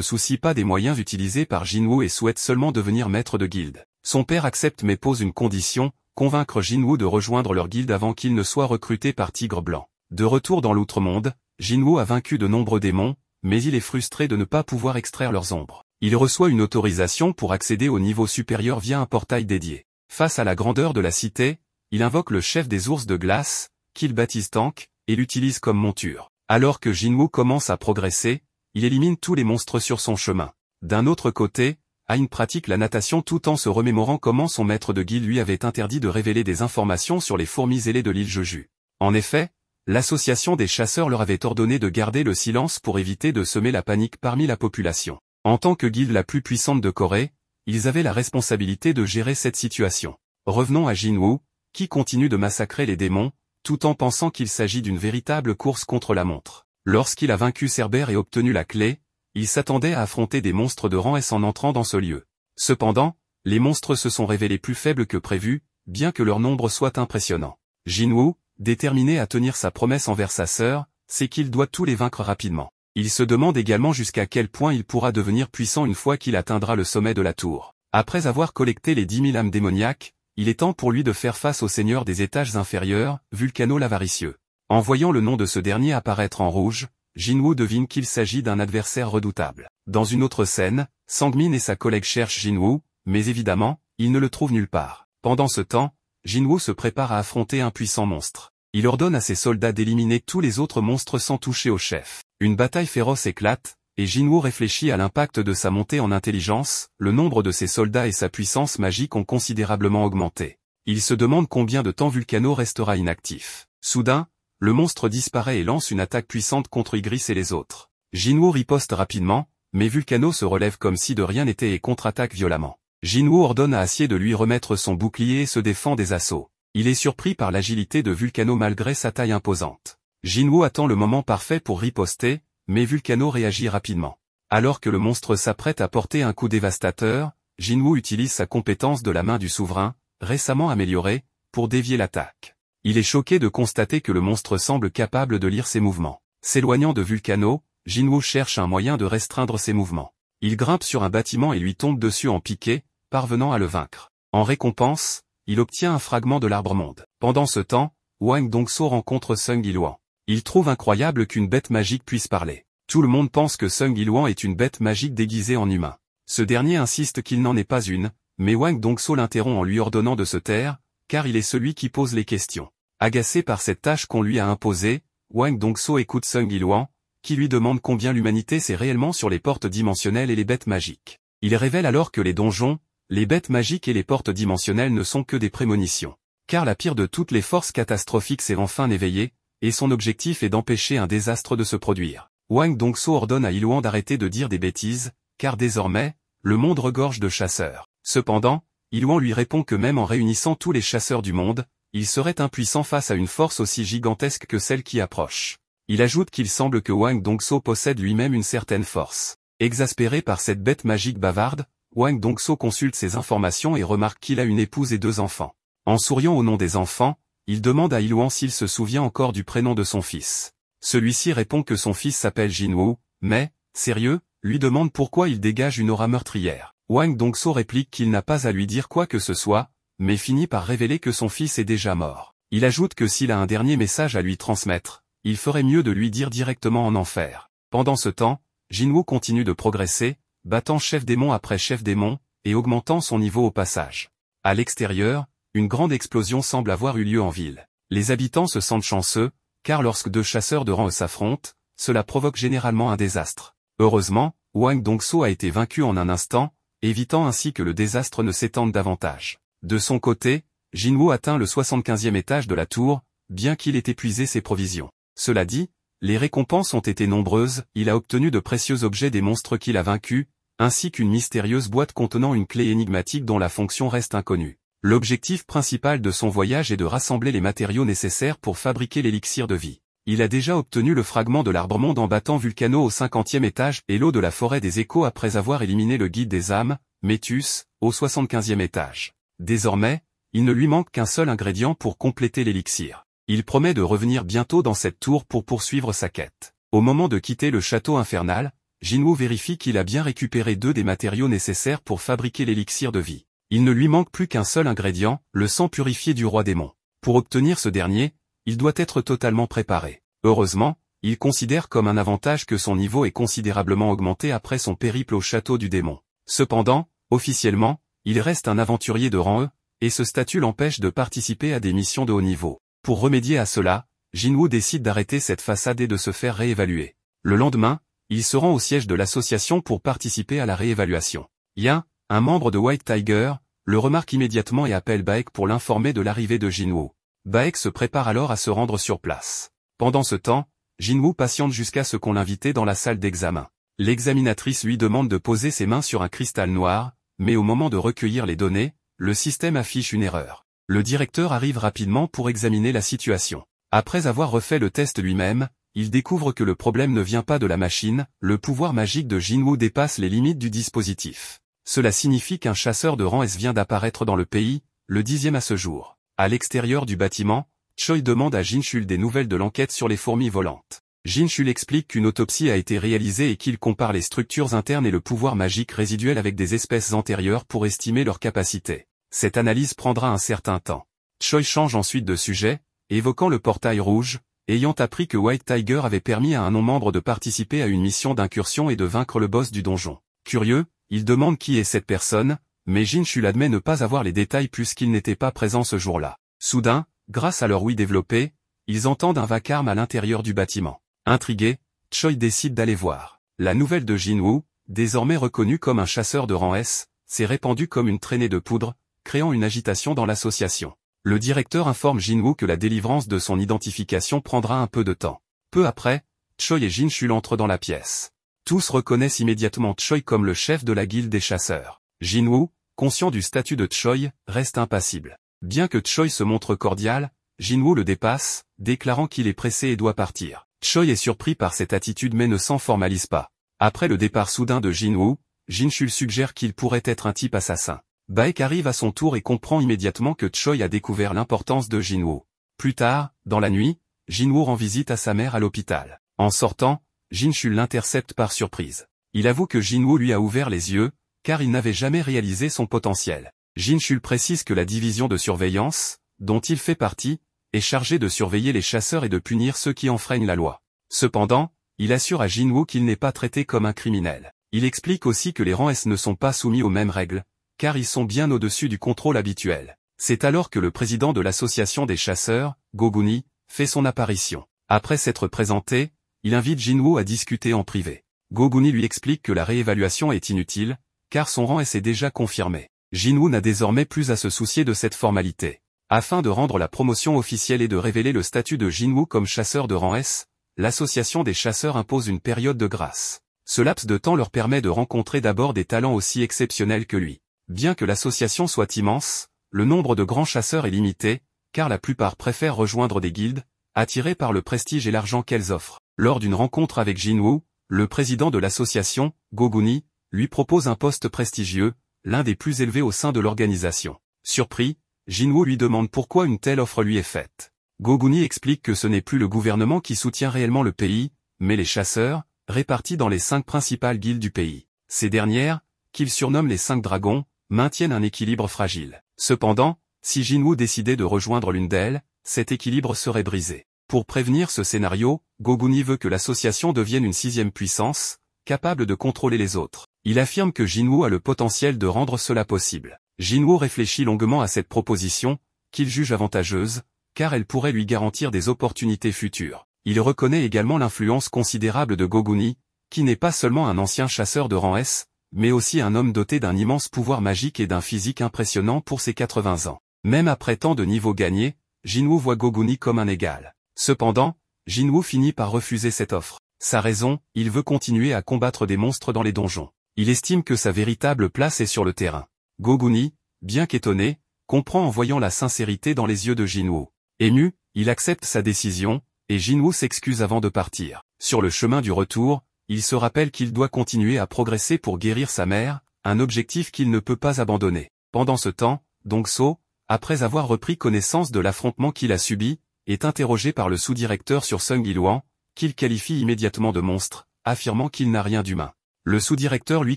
soucie pas des moyens utilisés par Jin-Woo et souhaite seulement devenir maître de guilde. Son père accepte mais pose une condition, convaincre Jin-Woo de rejoindre leur guilde avant qu'il ne soit recruté par Tigre Blanc. De retour dans l'Outre-Monde, Jin-Woo a vaincu de nombreux démons, mais il est frustré de ne pas pouvoir extraire leurs ombres. Il reçoit une autorisation pour accéder au niveau supérieur via un portail dédié. Face à la grandeur de la cité, il invoque le chef des ours de glace, qu'il baptise Tank, et l'utilise comme monture. Alors que Jin-Woo commence à progresser, il élimine tous les monstres sur son chemin. D'un autre côté, Hein pratique la natation tout en se remémorant comment son maître de guilde lui avait interdit de révéler des informations sur les fourmis ailées de l'île Jeju. En effet, l'association des chasseurs leur avait ordonné de garder le silence pour éviter de semer la panique parmi la population. En tant que guilde la plus puissante de Corée, ils avaient la responsabilité de gérer cette situation. Revenons à Jin-Woo, qui continue de massacrer les démons, tout en pensant qu'il s'agit d'une véritable course contre la montre. Lorsqu'il a vaincu Cerbère et obtenu la clé, il s'attendait à affronter des monstres de rang S en entrant dans ce lieu. Cependant, les monstres se sont révélés plus faibles que prévu, bien que leur nombre soit impressionnant. Jin-Woo, déterminé à tenir sa promesse envers sa sœur, sait qu'il doit tous les vaincre rapidement. Il se demande également jusqu'à quel point il pourra devenir puissant une fois qu'il atteindra le sommet de la tour. Après avoir collecté les 10 000 âmes démoniaques, il est temps pour lui de faire face au seigneur des étages inférieurs, Vulcano l'Avaricieux. En voyant le nom de ce dernier apparaître en rouge, Jin-Woo devine qu'il s'agit d'un adversaire redoutable. Dans une autre scène, Sang-min et sa collègue cherchent Jin-Woo, mais évidemment, ils ne le trouvent nulle part. Pendant ce temps, Jin-Woo se prépare à affronter un puissant monstre. Il ordonne à ses soldats d'éliminer tous les autres monstres sans toucher au chef. Une bataille féroce éclate, et Jin-Woo réfléchit à l'impact de sa montée en intelligence, le nombre de ses soldats et sa puissance magique ont considérablement augmenté. Il se demande combien de temps Vulcano restera inactif. Soudain, le monstre disparaît et lance une attaque puissante contre Ygritte et les autres. Jin-Woo riposte rapidement, mais Vulcano se relève comme si de rien n'était et contre-attaque violemment. Jin-Woo ordonne à Acier de lui remettre son bouclier et se défend des assauts. Il est surpris par l'agilité de Vulcano malgré sa taille imposante. Jin-Woo attend le moment parfait pour riposter, mais Vulcano réagit rapidement. Alors que le monstre s'apprête à porter un coup dévastateur, Jin-Woo utilise sa compétence de la main du souverain, récemment améliorée, pour dévier l'attaque. Il est choqué de constater que le monstre semble capable de lire ses mouvements. S'éloignant de Vulcano, Jin-Woo cherche un moyen de restreindre ses mouvements. Il grimpe sur un bâtiment et lui tombe dessus en piqué, parvenant à le vaincre. En récompense, il obtient un fragment de l'arbre-monde. Pendant ce temps, Hwang Dong-so rencontre Sung Il-hwan. Il trouve incroyable qu'une bête magique puisse parler. Tout le monde pense que Sung Il-hwan est une bête magique déguisée en humain. Ce dernier insiste qu'il n'en est pas une, mais Hwang Dong-so l'interrompt en lui ordonnant de se taire, car il est celui qui pose les questions. Agacé par cette tâche qu'on lui a imposée, Hwang Dong-so écoute Sung Il-hwan, qui lui demande combien l'humanité sait réellement sur les portes dimensionnelles et les bêtes magiques. Il révèle alors que les donjons, les bêtes magiques et les portes dimensionnelles ne sont que des prémonitions. Car la pire de toutes les forces catastrophiques s'est enfin éveillée, et son objectif est d'empêcher un désastre de se produire. Hwang Dong-so ordonne à Il-hwan d'arrêter de dire des bêtises, car désormais, le monde regorge de chasseurs. Cependant, Il-hwan lui répond que même en réunissant tous les chasseurs du monde, il serait impuissant face à une force aussi gigantesque que celle qui approche. Il ajoute qu'il semble que Hwang Dong-so possède lui-même une certaine force. Exaspéré par cette bête magique bavarde, Hwang Dong-so consulte ses informations et remarque qu'il a une épouse et 2 enfants. En souriant au nom des enfants, il demande à Il-hwan s'il se souvient encore du prénom de son fils. Celui-ci répond que son fils s'appelle Jin-Woo, mais, sérieux, lui demande pourquoi il dégage une aura meurtrière. Hwang Dong-so réplique qu'il n'a pas à lui dire quoi que ce soit, mais finit par révéler que son fils est déjà mort. Il ajoute que s'il a un dernier message à lui transmettre, il ferait mieux de lui dire directement en enfer. Pendant ce temps, Jin-Woo continue de progresser, battant chef démon après chef démon, et augmentant son niveau au passage. À l'extérieur, une grande explosion semble avoir eu lieu en ville. Les habitants se sentent chanceux, car lorsque 2 chasseurs de rang s'affrontent, cela provoque généralement un désastre. Heureusement, Hwang Dong-so a été vaincu en un instant, évitant ainsi que le désastre ne s'étende davantage. De son côté, Jin-Woo atteint le 75e étage de la tour, bien qu'il ait épuisé ses provisions. Cela dit, les récompenses ont été nombreuses, il a obtenu de précieux objets des monstres qu'il a vaincus, ainsi qu'une mystérieuse boîte contenant une clé énigmatique dont la fonction reste inconnue. L'objectif principal de son voyage est de rassembler les matériaux nécessaires pour fabriquer l'élixir de vie. Il a déjà obtenu le fragment de l'arbre-monde en battant Vulcano au 50e étage et l'eau de la forêt des échos après avoir éliminé le guide des âmes, Métus, au 75e étage. Désormais, il ne lui manque qu'un seul ingrédient pour compléter l'élixir. Il promet de revenir bientôt dans cette tour pour poursuivre sa quête. Au moment de quitter le château infernal, Jinwoo vérifie qu'il a bien récupéré 2 des matériaux nécessaires pour fabriquer l'élixir de vie. Il ne lui manque plus qu'un seul ingrédient, le sang purifié du roi démon. Pour obtenir ce dernier, il doit être totalement préparé. Heureusement, il considère comme un avantage que son niveau est considérablement augmenté après son périple au château du démon. Cependant, officiellement, il reste un aventurier de rang E, et ce statut l'empêche de participer à des missions de haut niveau. Pour remédier à cela, Jinwoo décide d'arrêter cette façade et de se faire réévaluer. Le lendemain, il se rend au siège de l'association pour participer à la réévaluation. Yan, un membre de White Tiger, le remarque immédiatement et appelle Baek pour l'informer de l'arrivée de Jinwoo. Baek se prépare alors à se rendre sur place. Pendant ce temps, Jinwoo patiente jusqu'à ce qu'on l'invite dans la salle d'examen. L'examinatrice lui demande de poser ses mains sur un cristal noir, mais au moment de recueillir les données, le système affiche une erreur. Le directeur arrive rapidement pour examiner la situation. Après avoir refait le test lui-même, il découvre que le problème ne vient pas de la machine, le pouvoir magique de Jinwoo dépasse les limites du dispositif. Cela signifie qu'un chasseur de rang S vient d'apparaître dans le pays, le 10e à ce jour. À l'extérieur du bâtiment, Choi demande à Jinchul des nouvelles de l'enquête sur les fourmis volantes. Jinchul explique qu'une autopsie a été réalisée et qu'il compare les structures internes et le pouvoir magique résiduel avec des espèces antérieures pour estimer leur capacité. Cette analyse prendra un certain temps. Choi change ensuite de sujet, évoquant le portail rouge, ayant appris que White Tiger avait permis à un non-membre de participer à une mission d'incursion et de vaincre le boss du donjon. Curieux, il demande qui est cette personne, mais Jinchul admet ne pas avoir les détails puisqu'il n'était pas présent ce jour-là. Soudain, grâce à leur ouïe développée, ils entendent un vacarme à l'intérieur du bâtiment. Intrigué, Choi décide d'aller voir. La nouvelle de Jinwoo, désormais reconnu comme un chasseur de rang S, s'est répandue comme une traînée de poudre, créant une agitation dans l'association. Le directeur informe Jinwoo que la délivrance de son identification prendra un peu de temps. Peu après, Choi et Jinchul entrent dans la pièce. Tous reconnaissent immédiatement Choi comme le chef de la guilde des chasseurs. Jinwoo, conscient du statut de Choi, reste impassible. Bien que Choi se montre cordial, Jinwoo le dépasse, déclarant qu'il est pressé et doit partir. Choi est surpris par cette attitude mais ne s'en formalise pas. Après le départ soudain de Jinwoo, Jinchul suggère qu'il pourrait être un type assassin. Baek arrive à son tour et comprend immédiatement que Choi a découvert l'importance de Jinwoo. Plus tard, dans la nuit, Jinwoo rend visite à sa mère à l'hôpital. En sortant, Jinchul l'intercepte par surprise. Il avoue que Jinwoo lui a ouvert les yeux, car il n'avait jamais réalisé son potentiel. Jinchul précise que la division de surveillance, dont il fait partie, est chargée de surveiller les chasseurs et de punir ceux qui enfreignent la loi. Cependant, il assure à Jinwoo qu'il n'est pas traité comme un criminel. Il explique aussi que les rangs S ne sont pas soumis aux mêmes règles, car ils sont bien au-dessus du contrôle habituel. C'est alors que le président de l'association des chasseurs, Goguni, fait son apparition. Après s'être présenté, il invite Jinwoo à discuter en privé. Goguni lui explique que la réévaluation est inutile, car son rang S est déjà confirmé. Jinwoo n'a désormais plus à se soucier de cette formalité. Afin de rendre la promotion officielle et de révéler le statut de Jinwoo comme chasseur de rang S, l'association des chasseurs impose une période de grâce. Ce laps de temps leur permet de rencontrer d'abord des talents aussi exceptionnels que lui. Bien que l'association soit immense, le nombre de grands chasseurs est limité, car la plupart préfèrent rejoindre des guildes, attirés par le prestige et l'argent qu'elles offrent. Lors d'une rencontre avec Jinwoo, le président de l'association, Goguni, lui propose un poste prestigieux, l'un des plus élevés au sein de l'organisation. Surpris, Jinwoo lui demande pourquoi une telle offre lui est faite. Goguni explique que ce n'est plus le gouvernement qui soutient réellement le pays, mais les chasseurs, répartis dans les 5 principales guildes du pays. Ces dernières, qu'il surnomme les 5 dragons, maintiennent un équilibre fragile. Cependant, si Jinwoo décidait de rejoindre l'une d'elles, cet équilibre serait brisé. Pour prévenir ce scénario, Goguni veut que l'association devienne une 6e puissance, capable de contrôler les autres. Il affirme que Jinwoo a le potentiel de rendre cela possible. Jinwoo réfléchit longuement à cette proposition, qu'il juge avantageuse, car elle pourrait lui garantir des opportunités futures. Il reconnaît également l'influence considérable de Goguni, qui n'est pas seulement un ancien chasseur de rang S, mais aussi un homme doté d'un immense pouvoir magique et d'un physique impressionnant pour ses 80 ans. Même après tant de niveaux gagnés, Jinwoo voit Goguni comme un égal. Cependant, Jinwoo finit par refuser cette offre. Sa raison, il veut continuer à combattre des monstres dans les donjons. Il estime que sa véritable place est sur le terrain. Goguni, bien qu'étonné, comprend en voyant la sincérité dans les yeux de Jinwoo. Ému, il accepte sa décision, et Jinwoo s'excuse avant de partir. Sur le chemin du retour, il se rappelle qu'il doit continuer à progresser pour guérir sa mère, un objectif qu'il ne peut pas abandonner. Pendant ce temps, Dongso, après avoir repris connaissance de l'affrontement qu'il a subi, est interrogé par le sous-directeur sur Sung Yiluan, qu'il qualifie immédiatement de monstre, affirmant qu'il n'a rien d'humain. Le sous-directeur lui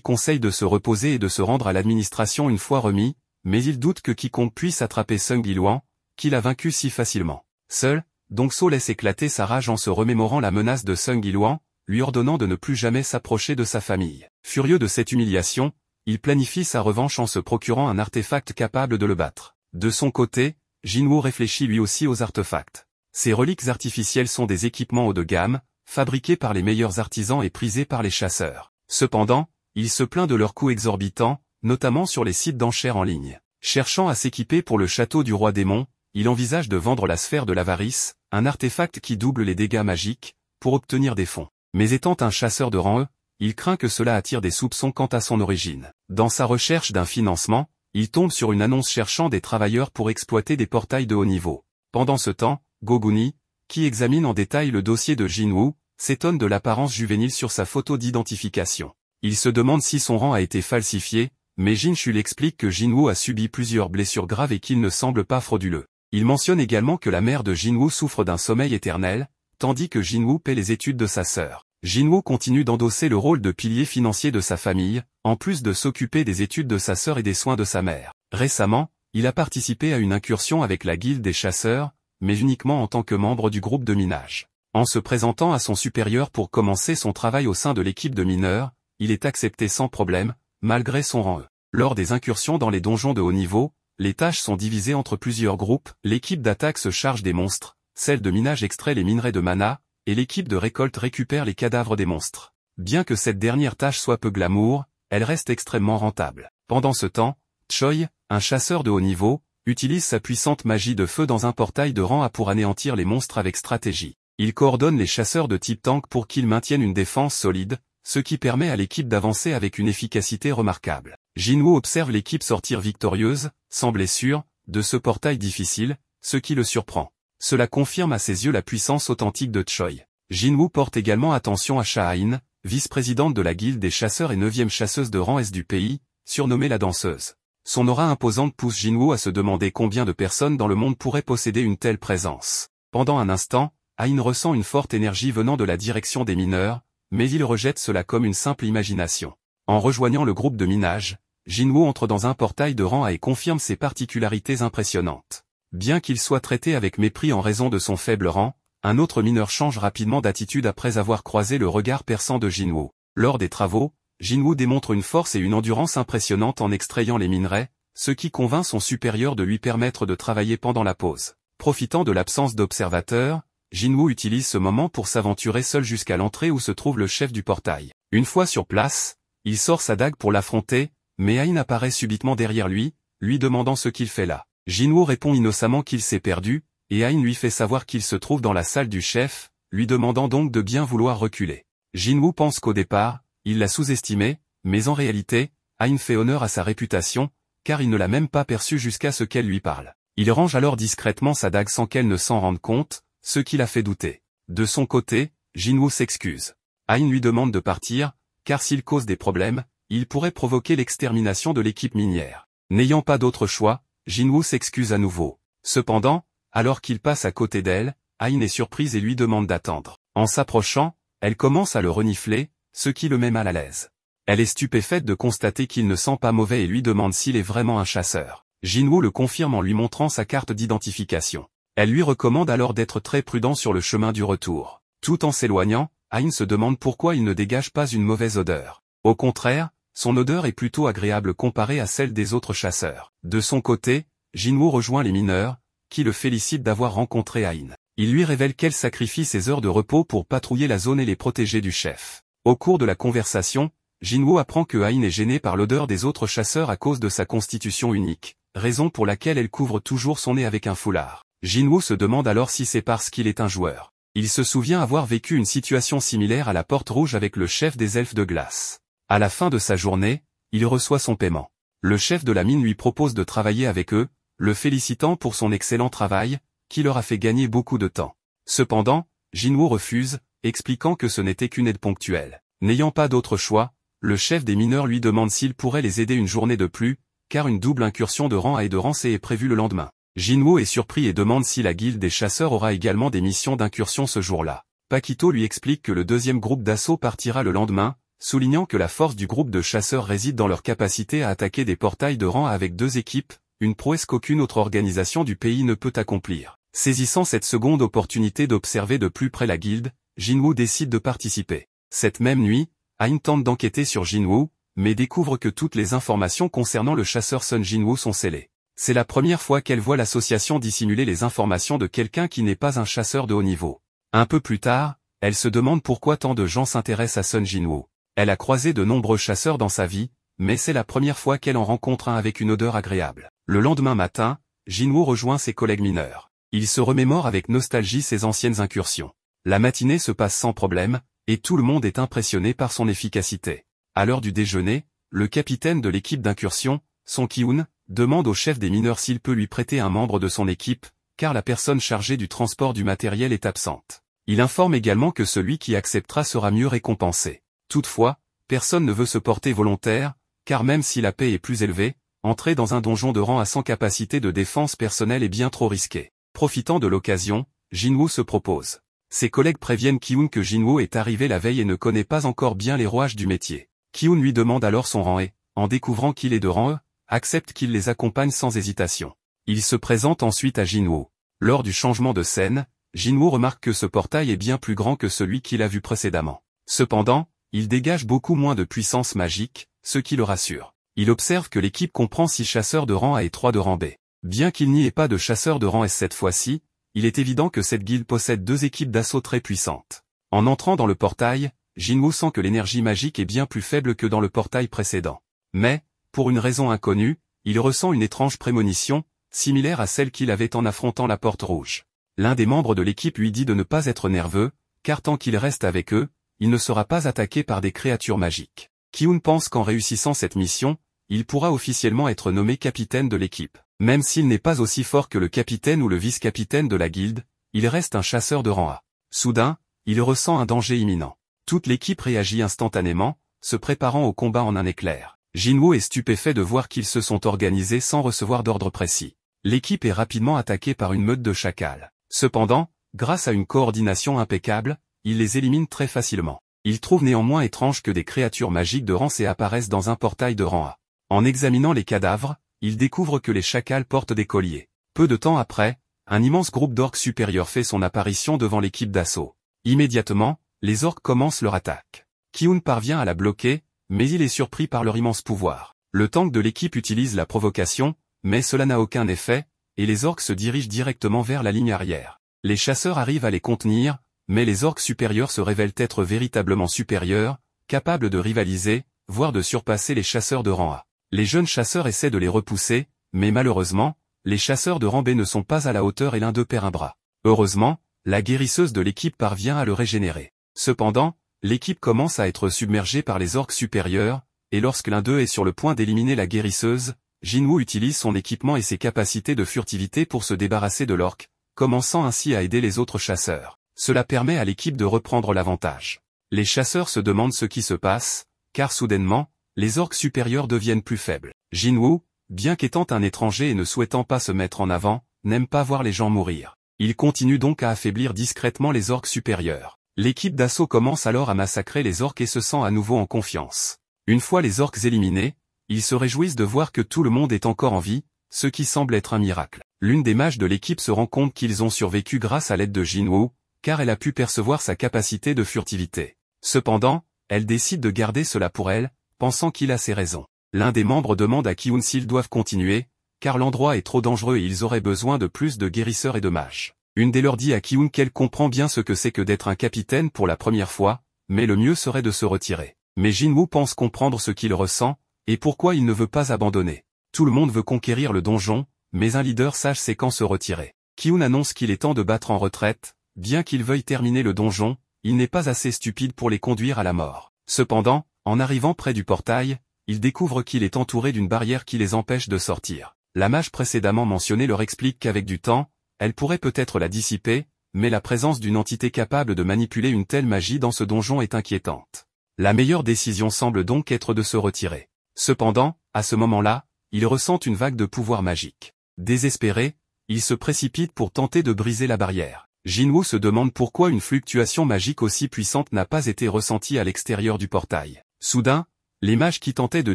conseille de se reposer et de se rendre à l'administration une fois remis, mais il doute que quiconque puisse attraper Sung Yiluan, qu'il a vaincu si facilement. Seul, Dong So laisse éclater sa rage en se remémorant la menace de Sung Yiluan, lui ordonnant de ne plus jamais s'approcher de sa famille. Furieux de cette humiliation, il planifie sa revanche en se procurant un artefact capable de le battre. De son côté, Jinwoo réfléchit lui aussi aux artefacts. Ces reliques artificielles sont des équipements haut de gamme, fabriqués par les meilleurs artisans et prisés par les chasseurs. Cependant, il se plaint de leurs coûts exorbitants, notamment sur les sites d'enchères en ligne. Cherchant à s'équiper pour le château du roi démon, il envisage de vendre la sphère de l'avarice, un artefact qui double les dégâts magiques, pour obtenir des fonds. Mais étant un chasseur de rang E, il craint que cela attire des soupçons quant à son origine. Dans sa recherche d'un financement, il tombe sur une annonce cherchant des travailleurs pour exploiter des portails de haut niveau. Pendant ce temps, Goguni, qui examine en détail le dossier de Jinwoo, s'étonne de l'apparence juvénile sur sa photo d'identification. Il se demande si son rang a été falsifié, mais Jin Chul explique que Jinwoo a subi plusieurs blessures graves et qu'il ne semble pas frauduleux. Il mentionne également que la mère de Jinwoo souffre d'un sommeil éternel, tandis que Jinwoo paie les études de sa sœur. Jinwoo continue d'endosser le rôle de pilier financier de sa famille, en plus de s'occuper des études de sa sœur et des soins de sa mère. Récemment, il a participé à une incursion avec la guilde des chasseurs, mais uniquement en tant que membre du groupe de minage. En se présentant à son supérieur pour commencer son travail au sein de l'équipe de mineurs, il est accepté sans problème, malgré son rang E. Lors des incursions dans les donjons de haut niveau, les tâches sont divisées entre plusieurs groupes, l'équipe d'attaque se charge des monstres, celle de minage extrait les minerais de mana, et l'équipe de récolte récupère les cadavres des monstres. Bien que cette dernière tâche soit peu glamour, elle reste extrêmement rentable. Pendant ce temps, Choi, un chasseur de haut niveau, utilise sa puissante magie de feu dans un portail de rang A pour anéantir les monstres avec stratégie. Il coordonne les chasseurs de type tank pour qu'ils maintiennent une défense solide, ce qui permet à l'équipe d'avancer avec une efficacité remarquable. Jinwoo observe l'équipe sortir victorieuse, sans blessure, de ce portail difficile, ce qui le surprend. Cela confirme à ses yeux la puissance authentique de Choi. Jinwoo porte également attention à Cha-In, vice-présidente de la guilde des chasseurs et 9e chasseuse de rang S du pays, surnommée la danseuse. Son aura imposante pousse Jinwoo à se demander combien de personnes dans le monde pourraient posséder une telle présence. Pendant un instant, Ain ressent une forte énergie venant de la direction des mineurs, mais il rejette cela comme une simple imagination. En rejoignant le groupe de minage, Jinwoo entre dans un portail de rang A et confirme ses particularités impressionnantes. Bien qu'il soit traité avec mépris en raison de son faible rang, un autre mineur change rapidement d'attitude après avoir croisé le regard perçant de Jinwoo. Lors des travaux, Jinwoo démontre une force et une endurance impressionnantes en extrayant les minerais, ce qui convainc son supérieur de lui permettre de travailler pendant la pause. Profitant de l'absence d'observateurs, Jinwoo utilise ce moment pour s'aventurer seul jusqu'à l'entrée où se trouve le chef du portail. Une fois sur place, il sort sa dague pour l'affronter, mais Ain apparaît subitement derrière lui demandant ce qu'il fait là. Jinwoo répond innocemment qu'il s'est perdu, et Ain lui fait savoir qu'il se trouve dans la salle du chef, lui demandant donc de bien vouloir reculer. Jinwoo pense qu'au départ, il l'a sous-estimé, mais en réalité, Ain fait honneur à sa réputation, car il ne l'a même pas perçue jusqu'à ce qu'elle lui parle. Il range alors discrètement sa dague sans qu'elle ne s'en rende compte, ce qui l'a fait douter. De son côté, Jinwoo s'excuse. Ain lui demande de partir, car s'il cause des problèmes, il pourrait provoquer l'extermination de l'équipe minière. N'ayant pas d'autre choix, Jinwoo s'excuse à nouveau. Cependant, alors qu'il passe à côté d'elle, Ain est surprise et lui demande d'attendre. En s'approchant, elle commence à le renifler, ce qui le met mal à l'aise. Elle est stupéfaite de constater qu'il ne sent pas mauvais et lui demande s'il est vraiment un chasseur. Jinwoo le confirme en lui montrant sa carte d'identification. Elle lui recommande alors d'être très prudent sur le chemin du retour. Tout en s'éloignant, Ain se demande pourquoi il ne dégage pas une mauvaise odeur. Au contraire, son odeur est plutôt agréable comparée à celle des autres chasseurs. De son côté, Jinwoo rejoint les mineurs, qui le félicitent d'avoir rencontré Ain. Il lui révèle qu'elle sacrifie ses heures de repos pour patrouiller la zone et les protéger du chef. Au cours de la conversation, Jinwoo apprend que Ain est gênée par l'odeur des autres chasseurs à cause de sa constitution unique, raison pour laquelle elle couvre toujours son nez avec un foulard. Jinwoo se demande alors si c'est parce qu'il est un joueur. Il se souvient avoir vécu une situation similaire à la Porte Rouge avec le chef des elfes de glace. À la fin de sa journée, il reçoit son paiement. Le chef de la mine lui propose de travailler avec eux, le félicitant pour son excellent travail, qui leur a fait gagner beaucoup de temps. Cependant, Jinwoo refuse, expliquant que ce n'était qu'une aide ponctuelle. N'ayant pas d'autre choix, le chef des mineurs lui demande s'il pourrait les aider une journée de plus, car une double incursion de rang A et de rang C est prévue le lendemain. Jinwoo est surpris et demande si la guilde des chasseurs aura également des missions d'incursion ce jour-là. Paquito lui explique que le deuxième groupe d'assaut partira le lendemain, soulignant que la force du groupe de chasseurs réside dans leur capacité à attaquer des portails de rang avec 2 équipes, une prouesse qu'aucune autre organisation du pays ne peut accomplir. Saisissant cette seconde opportunité d'observer de plus près la guilde, Jinwoo décide de participer. Cette même nuit, Ain tente d'enquêter sur Jinwoo, mais découvre que toutes les informations concernant le chasseur Sun Jinwoo sont scellées. C'est la première fois qu'elle voit l'association dissimuler les informations de quelqu'un qui n'est pas un chasseur de haut niveau. Un peu plus tard, elle se demande pourquoi tant de gens s'intéressent à Sun Jinwoo. Elle a croisé de nombreux chasseurs dans sa vie, mais c'est la première fois qu'elle en rencontre un avec une odeur agréable. Le lendemain matin, Jinwoo rejoint ses collègues mineurs. Il se remémore avec nostalgie ses anciennes incursions. La matinée se passe sans problème, et tout le monde est impressionné par son efficacité. À l'heure du déjeuner, le capitaine de l'équipe d'incursion, Song Ki-hoon, demande au chef des mineurs s'il peut lui prêter un membre de son équipe, car la personne chargée du transport du matériel est absente. Il informe également que celui qui acceptera sera mieux récompensé. Toutefois, personne ne veut se porter volontaire, car même si la paie est plus élevée, entrer dans un donjon de rang à 100 capacités de défense personnelle est bien trop risqué. Profitant de l'occasion, Jinwoo se propose. Ses collègues préviennent Ki-hoon que Jinwoo est arrivé la veille et ne connaît pas encore bien les rouages du métier. Ki-hoon lui demande alors son rang et, en découvrant qu'il est de rang E, accepte qu'il les accompagne sans hésitation. Il se présente ensuite à Jinwoo. Lors du changement de scène, Jinwoo remarque que ce portail est bien plus grand que celui qu'il a vu précédemment. Cependant, il dégage beaucoup moins de puissance magique, ce qui le rassure. Il observe que l'équipe comprend 6 chasseurs de rang A et 3 de rang B. Bien qu'il n'y ait pas de chasseurs de rang S cette fois-ci, il est évident que cette guilde possède 2 équipes d'assaut très puissantes. En entrant dans le portail, Jinwoo sent que l'énergie magique est bien plus faible que dans le portail précédent. Mais, pour une raison inconnue, il ressent une étrange prémonition, similaire à celle qu'il avait en affrontant la porte rouge. L'un des membres de l'équipe lui dit de ne pas être nerveux, car tant qu'il reste avec eux, il ne sera pas attaqué par des créatures magiques. Ki-hoon pense qu'en réussissant cette mission, il pourra officiellement être nommé capitaine de l'équipe. Même s'il n'est pas aussi fort que le capitaine ou le vice-capitaine de la guilde, il reste un chasseur de rang A. Soudain, il ressent un danger imminent. Toute l'équipe réagit instantanément, se préparant au combat en un éclair. Jinwoo est stupéfait de voir qu'ils se sont organisés sans recevoir d'ordre précis. L'équipe est rapidement attaquée par une meute de chacals. Cependant, grâce à une coordination impeccable, il les élimine très facilement. Il trouve néanmoins étrange que des créatures magiques de rang C apparaissent dans un portail de rang A. En examinant les cadavres, il découvre que les chacals portent des colliers. Peu de temps après, un immense groupe d'orques supérieurs fait son apparition devant l'équipe d'assaut. Immédiatement, les orques commencent leur attaque. Ki-hoon parvient à la bloquer, mais il est surpris par leur immense pouvoir. Le tank de l'équipe utilise la provocation, mais cela n'a aucun effet, et les orques se dirigent directement vers la ligne arrière. Les chasseurs arrivent à les contenir, mais les orques supérieurs se révèlent être véritablement supérieurs, capables de rivaliser, voire de surpasser les chasseurs de rang A. Les jeunes chasseurs essaient de les repousser, mais malheureusement, les chasseurs de rang B ne sont pas à la hauteur et l'un d'eux perd un bras. Heureusement, la guérisseuse de l'équipe parvient à le régénérer. Cependant, l'équipe commence à être submergée par les orques supérieurs, et lorsque l'un d'eux est sur le point d'éliminer la guérisseuse, Jinwoo utilise son équipement et ses capacités de furtivité pour se débarrasser de l'orque, commençant ainsi à aider les autres chasseurs. Cela permet à l'équipe de reprendre l'avantage. Les chasseurs se demandent ce qui se passe, car soudainement, les orques supérieurs deviennent plus faibles. Jinwoo, bien qu'étant un étranger et ne souhaitant pas se mettre en avant, n'aime pas voir les gens mourir. Il continue donc à affaiblir discrètement les orques supérieurs. L'équipe d'assaut commence alors à massacrer les orques et se sent à nouveau en confiance. Une fois les orques éliminés, ils se réjouissent de voir que tout le monde est encore en vie, ce qui semble être un miracle. L'une des mages de l'équipe se rend compte qu'ils ont survécu grâce à l'aide de Jinwoo, car elle a pu percevoir sa capacité de furtivité. Cependant, elle décide de garder cela pour elle, pensant qu'il a ses raisons. L'un des membres demande à Ki-hoon s'ils doivent continuer, car l'endroit est trop dangereux et ils auraient besoin de plus de guérisseurs et de mages. Une des leur dit à Ki-hoon qu'elle comprend bien ce que c'est que d'être un capitaine pour la première fois, mais le mieux serait de se retirer. Mais Jinwoo pense comprendre ce qu'il ressent, et pourquoi il ne veut pas abandonner. Tout le monde veut conquérir le donjon, mais un leader sage sait quand se retirer. Ki-hoon annonce qu'il est temps de battre en retraite, bien qu'il veuille terminer le donjon, il n'est pas assez stupide pour les conduire à la mort. Cependant, en arrivant près du portail, il découvre qu'il est entouré d'une barrière qui les empêche de sortir. La mage précédemment mentionnée leur explique qu'avec du temps, elle pourrait peut-être la dissiper, mais la présence d'une entité capable de manipuler une telle magie dans ce donjon est inquiétante. La meilleure décision semble donc être de se retirer. Cependant, à ce moment-là, il ressent une vague de pouvoir magique. Désespéré, il se précipite pour tenter de briser la barrière. Jinwoo se demande pourquoi une fluctuation magique aussi puissante n'a pas été ressentie à l'extérieur du portail. Soudain, les mages qui tentaient de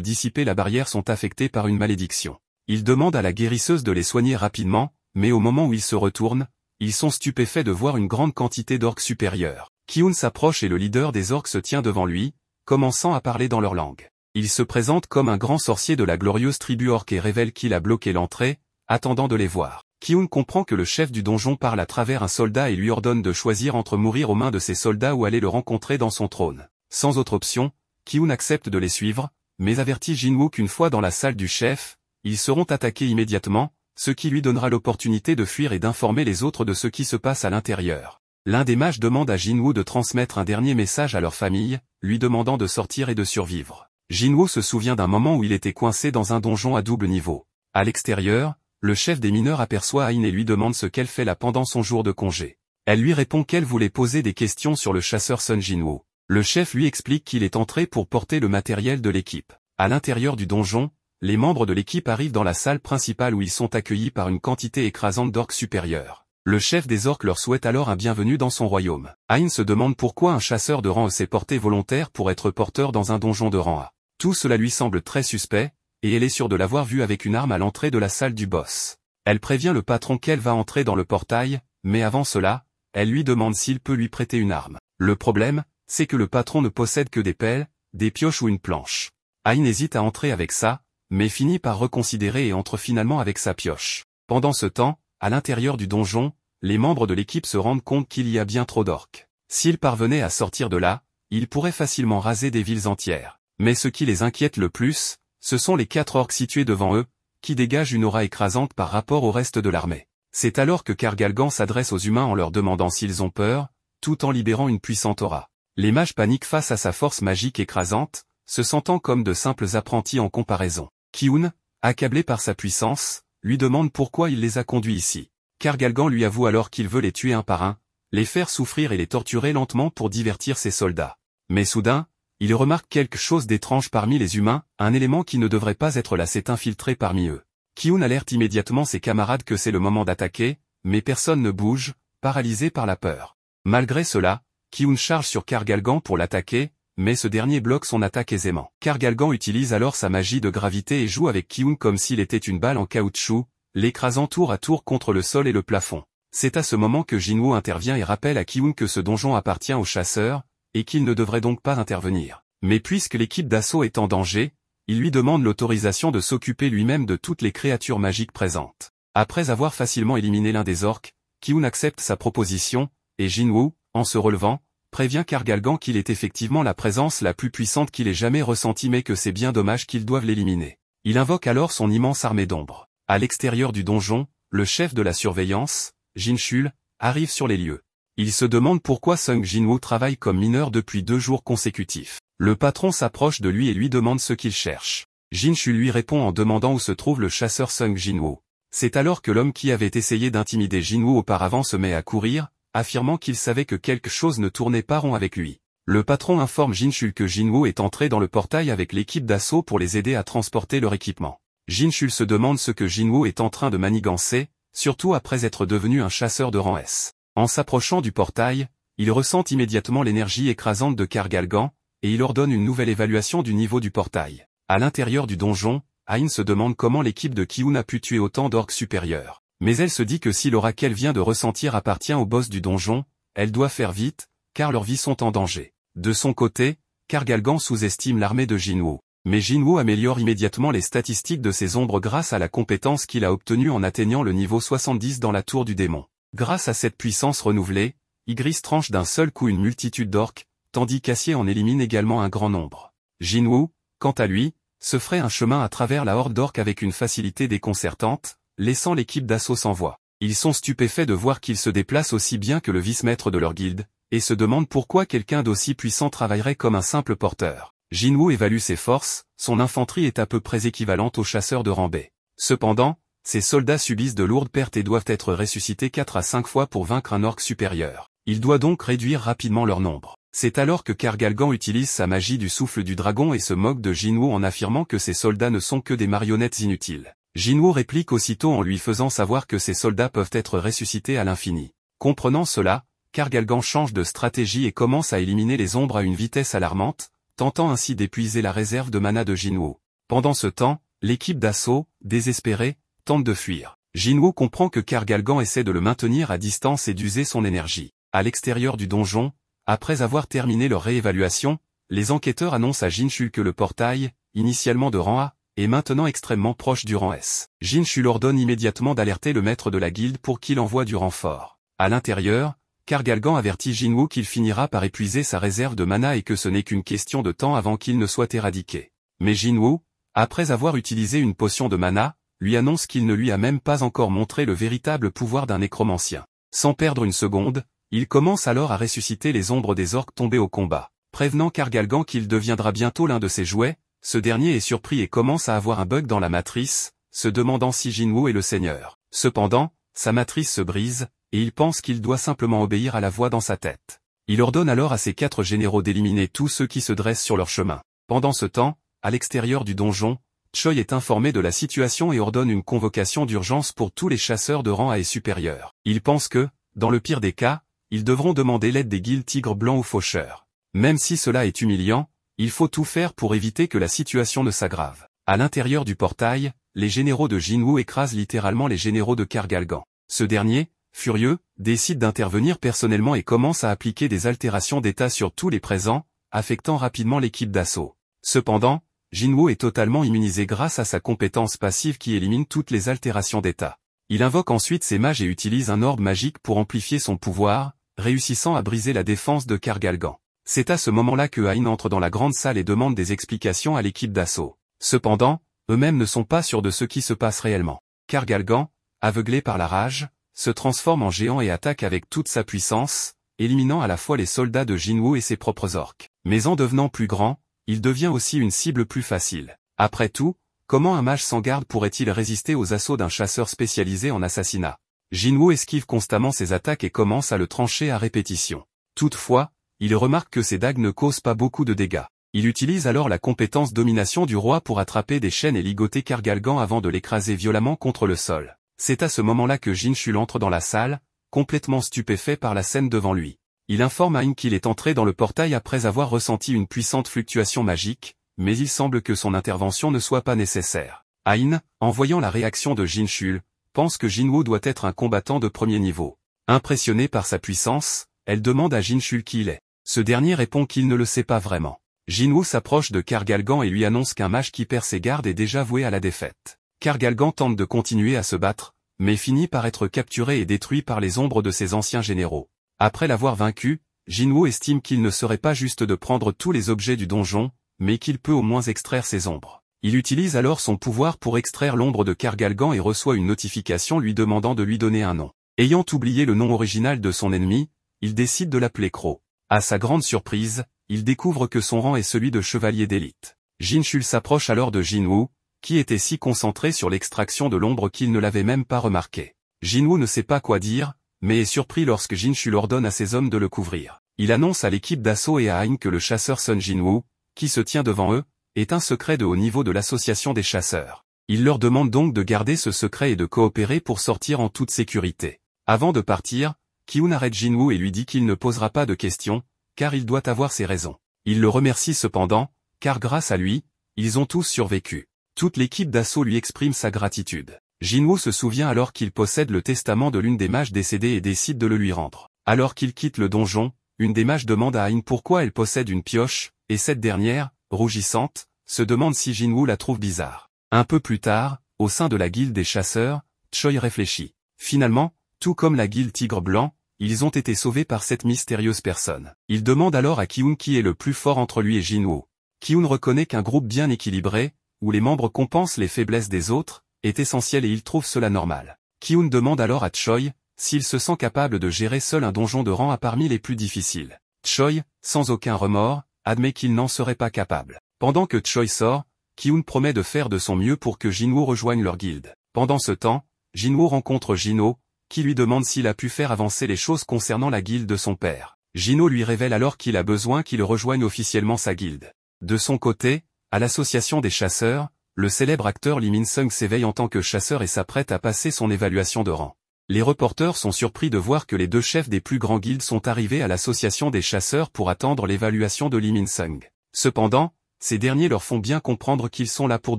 dissiper la barrière sont affectés par une malédiction. Il demande à la guérisseuse de les soigner rapidement, mais au moment où ils se retournent, ils sont stupéfaits de voir une grande quantité d'orques supérieurs. Ki-hoon s'approche et le leader des orques se tient devant lui, commençant à parler dans leur langue. Il se présente comme un grand sorcier de la glorieuse tribu orque et révèle qu'il a bloqué l'entrée, attendant de les voir. Ki-hoon comprend que le chef du donjon parle à travers un soldat et lui ordonne de choisir entre mourir aux mains de ses soldats ou aller le rencontrer dans son trône. Sans autre option, Ki-hoon accepte de les suivre, mais avertit Jinwoo qu'une fois dans la salle du chef, ils seront attaqués immédiatement, ce qui lui donnera l'opportunité de fuir et d'informer les autres de ce qui se passe à l'intérieur. L'un des mages demande à Jinwoo de transmettre un dernier message à leur famille, lui demandant de sortir et de survivre. Jinwoo se souvient d'un moment où il était coincé dans un donjon à double niveau. À l'extérieur, le chef des mineurs aperçoit Ain et lui demande ce qu'elle fait là pendant son jour de congé. Elle lui répond qu'elle voulait poser des questions sur le chasseur Sun Jinwoo. Le chef lui explique qu'il est entré pour porter le matériel de l'équipe. À l'intérieur du donjon, les membres de l'équipe arrivent dans la salle principale où ils sont accueillis par une quantité écrasante d'orques supérieurs. Le chef des orques leur souhaite alors un bienvenue dans son royaume. Ain se demande pourquoi un chasseur de rang E s'est porté volontaire pour être porteur dans un donjon de rang A. Tout cela lui semble très suspect, et elle est sûre de l'avoir vu avec une arme à l'entrée de la salle du boss. Elle prévient le patron qu'elle va entrer dans le portail, mais avant cela, elle lui demande s'il peut lui prêter une arme. Le problème, c'est que le patron ne possède que des pelles, des pioches ou une planche. Ain hésite à entrer avec ça, mais finit par reconsidérer et entre finalement avec sa pioche. Pendant ce temps, à l'intérieur du donjon, les membres de l'équipe se rendent compte qu'il y a bien trop d'orques. S'ils parvenaient à sortir de là, ils pourraient facilement raser des villes entières. Mais ce qui les inquiète le plus, ce sont les 4 orques situés devant eux, qui dégagent une aura écrasante par rapport au reste de l'armée. C'est alors que Kargalgan s'adresse aux humains en leur demandant s'ils ont peur, tout en libérant une puissante aura. Les mages paniquent face à sa force magique écrasante, se sentant comme de simples apprentis en comparaison. Ki-hoon, accablé par sa puissance, lui demande pourquoi il les a conduits ici. Kargalgan lui avoue alors qu'il veut les tuer un par un, les faire souffrir et les torturer lentement pour divertir ses soldats. Mais soudain, il remarque quelque chose d'étrange parmi les humains, un élément qui ne devrait pas être là s'est infiltré parmi eux. Ki-hoon alerte immédiatement ses camarades que c'est le moment d'attaquer, mais personne ne bouge, paralysé par la peur. Malgré cela, Ki-hoon charge sur Kargalgan pour l'attaquer, mais ce dernier bloque son attaque aisément. Kargalgan utilise alors sa magie de gravité et joue avec Ki-hoon comme s'il était une balle en caoutchouc, l'écrasant tour à tour contre le sol et le plafond. C'est à ce moment que Jinwoo intervient et rappelle à Ki-hoon que ce donjon appartient aux chasseurs, et qu'il ne devrait donc pas intervenir. Mais puisque l'équipe d'assaut est en danger, il lui demande l'autorisation de s'occuper lui-même de toutes les créatures magiques présentes. Après avoir facilement éliminé l'un des orques, Ki-hoon accepte sa proposition, et Jinwoo, en se relevant, prévient Kargalgan qu'il est effectivement la présence la plus puissante qu'il ait jamais ressentie mais que c'est bien dommage qu'ils doivent l'éliminer. Il invoque alors son immense armée d'ombre. À l'extérieur du donjon, le chef de la surveillance, Jin-chul, arrive sur les lieux. Il se demande pourquoi Sung Jinwoo travaille comme mineur depuis 2 jours consécutifs. Le patron s'approche de lui et lui demande ce qu'il cherche. Jin-chul lui répond en demandant où se trouve le chasseur Sung Jinwoo. C'est alors que l'homme qui avait essayé d'intimider Jinwoo auparavant se met à courir, affirmant qu'il savait que quelque chose ne tournait pas rond avec lui. Le patron informe Jin-chul que Jinwoo est entré dans le portail avec l'équipe d'assaut pour les aider à transporter leur équipement. Jin-chul se demande ce que Jinwoo est en train de manigancer, surtout après être devenu un chasseur de rang S. En s'approchant du portail, il ressent immédiatement l'énergie écrasante de Kargalgan, et il ordonne une nouvelle évaluation du niveau du portail. À l'intérieur du donjon, Ain se demande comment l'équipe de Ki-hoon a pu tuer autant d'orques supérieurs. Mais elle se dit que si l'aura qu'elle vient de ressentir appartient au boss du donjon, elle doit faire vite, car leurs vies sont en danger. De son côté, Kargalgan sous-estime l'armée de Jinwoo. Mais Jinwoo améliore immédiatement les statistiques de ses ombres grâce à la compétence qu'il a obtenue en atteignant le niveau 70 dans la tour du démon. Grâce à cette puissance renouvelée, Ygritte tranche d'un seul coup une multitude d'orques, tandis qu'Acier en élimine également un grand nombre. Jinwoo, quant à lui, se ferait un chemin à travers la horde d'orques avec une facilité déconcertante, laissant l'équipe d'assaut sans voix. Ils sont stupéfaits de voir qu'il se déplace aussi bien que le vice-maître de leur guilde, et se demandent pourquoi quelqu'un d'aussi puissant travaillerait comme un simple porteur. Jinwoo évalue ses forces, son infanterie est à peu près équivalente aux chasseurs de rang B. Cependant, ses soldats subissent de lourdes pertes et doivent être ressuscités 4 à 5 fois pour vaincre un orc supérieur. Il doit donc réduire rapidement leur nombre. C'est alors que Kargalgan utilise sa magie du souffle du dragon et se moque de Jinwoo en affirmant que ses soldats ne sont que des marionnettes inutiles. Jinwoo réplique aussitôt en lui faisant savoir que ses soldats peuvent être ressuscités à l'infini. Comprenant cela, Kar-Galgan change de stratégie et commence à éliminer les ombres à une vitesse alarmante, tentant ainsi d'épuiser la réserve de mana de Jinwoo. Pendant ce temps, l'équipe d'assaut, désespérée, tente de fuir. Jinwoo comprend que Kar-Galgan essaie de le maintenir à distance et d'user son énergie. À l'extérieur du donjon, après avoir terminé leur réévaluation, les enquêteurs annoncent à Jinchul que le portail, initialement de rang A, est maintenant extrêmement proche du rang S. Jinchul ordonne immédiatement d'alerter le maître de la guilde pour qu'il envoie du renfort. À l'intérieur, Kar-Galgan avertit Jinwoo qu'il finira par épuiser sa réserve de mana et que ce n'est qu'une question de temps avant qu'il ne soit éradiqué. Mais Jinwoo, après avoir utilisé une potion de mana, lui annonce qu'il ne lui a même pas encore montré le véritable pouvoir d'un nécromancien. Sans perdre une seconde, il commence alors à ressusciter les ombres des orques tombés au combat. Prévenant Kar-Galgan qu'il deviendra bientôt l'un de ses jouets, ce dernier est surpris et commence à avoir un bug dans la matrice, se demandant si Jinwoo est le seigneur. Cependant, sa matrice se brise, et il pense qu'il doit simplement obéir à la voix dans sa tête. Il ordonne alors à ses 4 généraux d'éliminer tous ceux qui se dressent sur leur chemin. Pendant ce temps, à l'extérieur du donjon, Choi est informé de la situation et ordonne une convocation d'urgence pour tous les chasseurs de rang A et supérieur. Il pense que, dans le pire des cas, ils devront demander l'aide des guildes tigres blancs ou faucheurs. Même si cela est humiliant, il faut tout faire pour éviter que la situation ne s'aggrave. À l'intérieur du portail, les généraux de Jinwoo écrasent littéralement les généraux de Kar-Galgan. Ce dernier, furieux, décide d'intervenir personnellement et commence à appliquer des altérations d'état sur tous les présents, affectant rapidement l'équipe d'assaut. Cependant, Jinwoo est totalement immunisé grâce à sa compétence passive qui élimine toutes les altérations d'état. Il invoque ensuite ses mages et utilise un orbe magique pour amplifier son pouvoir, réussissant à briser la défense de Kar-Galgan. C'est à ce moment-là que Hein entre dans la grande salle et demande des explications à l'équipe d'assaut. Cependant, eux-mêmes ne sont pas sûrs de ce qui se passe réellement. Kar-Galgan, aveuglé par la rage, se transforme en géant et attaque avec toute sa puissance, éliminant à la fois les soldats de Jinwoo et ses propres orques. Mais en devenant plus grand, il devient aussi une cible plus facile. Après tout, comment un mage sans garde pourrait-il résister aux assauts d'un chasseur spécialisé en assassinat? Jinwoo esquive constamment ses attaques et commence à le trancher à répétition. Toutefois, il remarque que ses dagues ne causent pas beaucoup de dégâts. Il utilise alors la compétence domination du roi pour attraper des chaînes et ligoter Kar-Galgan avant de l'écraser violemment contre le sol. C'est à ce moment-là que Jinchul entre dans la salle, complètement stupéfait par la scène devant lui. Il informe Hein qu'il est entré dans le portail après avoir ressenti une puissante fluctuation magique, mais il semble que son intervention ne soit pas nécessaire. Hein, en voyant la réaction de Jinchul, pense que Jinwoo doit être un combattant de premier niveau. Impressionnée par sa puissance, elle demande à Jinchul qui il est. Ce dernier répond qu'il ne le sait pas vraiment. Jinwoo s'approche de Kar-Galgan et lui annonce qu'un mage qui perd ses gardes est déjà voué à la défaite. Kar-Galgan tente de continuer à se battre, mais finit par être capturé et détruit par les ombres de ses anciens généraux. Après l'avoir vaincu, Jinwoo estime qu'il ne serait pas juste de prendre tous les objets du donjon, mais qu'il peut au moins extraire ses ombres. Il utilise alors son pouvoir pour extraire l'ombre de Kar-Galgan et reçoit une notification lui demandant de lui donner un nom. Ayant oublié le nom original de son ennemi, il décide de l'appeler Crow. À sa grande surprise, il découvre que son rang est celui de chevalier d'élite. Jinchul s'approche alors de Jinwoo, qui était si concentré sur l'extraction de l'ombre qu'il ne l'avait même pas remarqué. Jinwoo ne sait pas quoi dire, mais est surpris lorsque Jinchul ordonne à ses hommes de le couvrir. Il annonce à l'équipe d'assaut et à Hein que le chasseur Sun Jinwoo, qui se tient devant eux, est un secret de haut niveau de l'association des chasseurs. Il leur demande donc de garder ce secret et de coopérer pour sortir en toute sécurité. Avant de partir, Ki-hoon arrête Jinwoo et lui dit qu'il ne posera pas de questions, car il doit avoir ses raisons. Il le remercie cependant, car grâce à lui, ils ont tous survécu. Toute l'équipe d'assaut lui exprime sa gratitude. Jinwoo se souvient alors qu'il possède le testament de l'une des mages décédées et décide de le lui rendre. Alors qu'il quitte le donjon, une des mages demande à Hein pourquoi elle possède une pioche, et cette dernière, rougissante, se demande si Jinwoo la trouve bizarre. Un peu plus tard, au sein de la guilde des chasseurs, Choi réfléchit. Finalement, tout comme la guilde Tigre Blanc, ils ont été sauvés par cette mystérieuse personne. Il demande alors à Ki-hoon qui est le plus fort entre lui et Jinwoo. Ki-hoon reconnaît qu'un groupe bien équilibré, où les membres compensent les faiblesses des autres, est essentiel et il trouve cela normal. Ki-hoon demande alors à Choi s'il se sent capable de gérer seul un donjon de rang A parmi les plus difficiles. Choi, sans aucun remords, admet qu'il n'en serait pas capable. Pendant que Choi sort, Ki-hoon promet de faire de son mieux pour que Jinwoo rejoigne leur guilde. Pendant ce temps, Jinwoo rencontre Jino, qui lui demande s'il a pu faire avancer les choses concernant la guilde de son père. Jino lui révèle alors qu'il a besoin qu'il rejoigne officiellement sa guilde. De son côté, à l'association des chasseurs, le célèbre acteur Lee Min-sung s'éveille en tant que chasseur et s'apprête à passer son évaluation de rang. Les reporters sont surpris de voir que les deux chefs des plus grands guildes sont arrivés à l'association des chasseurs pour attendre l'évaluation de Lee Min-sung. Cependant, ces derniers leur font bien comprendre qu'ils sont là pour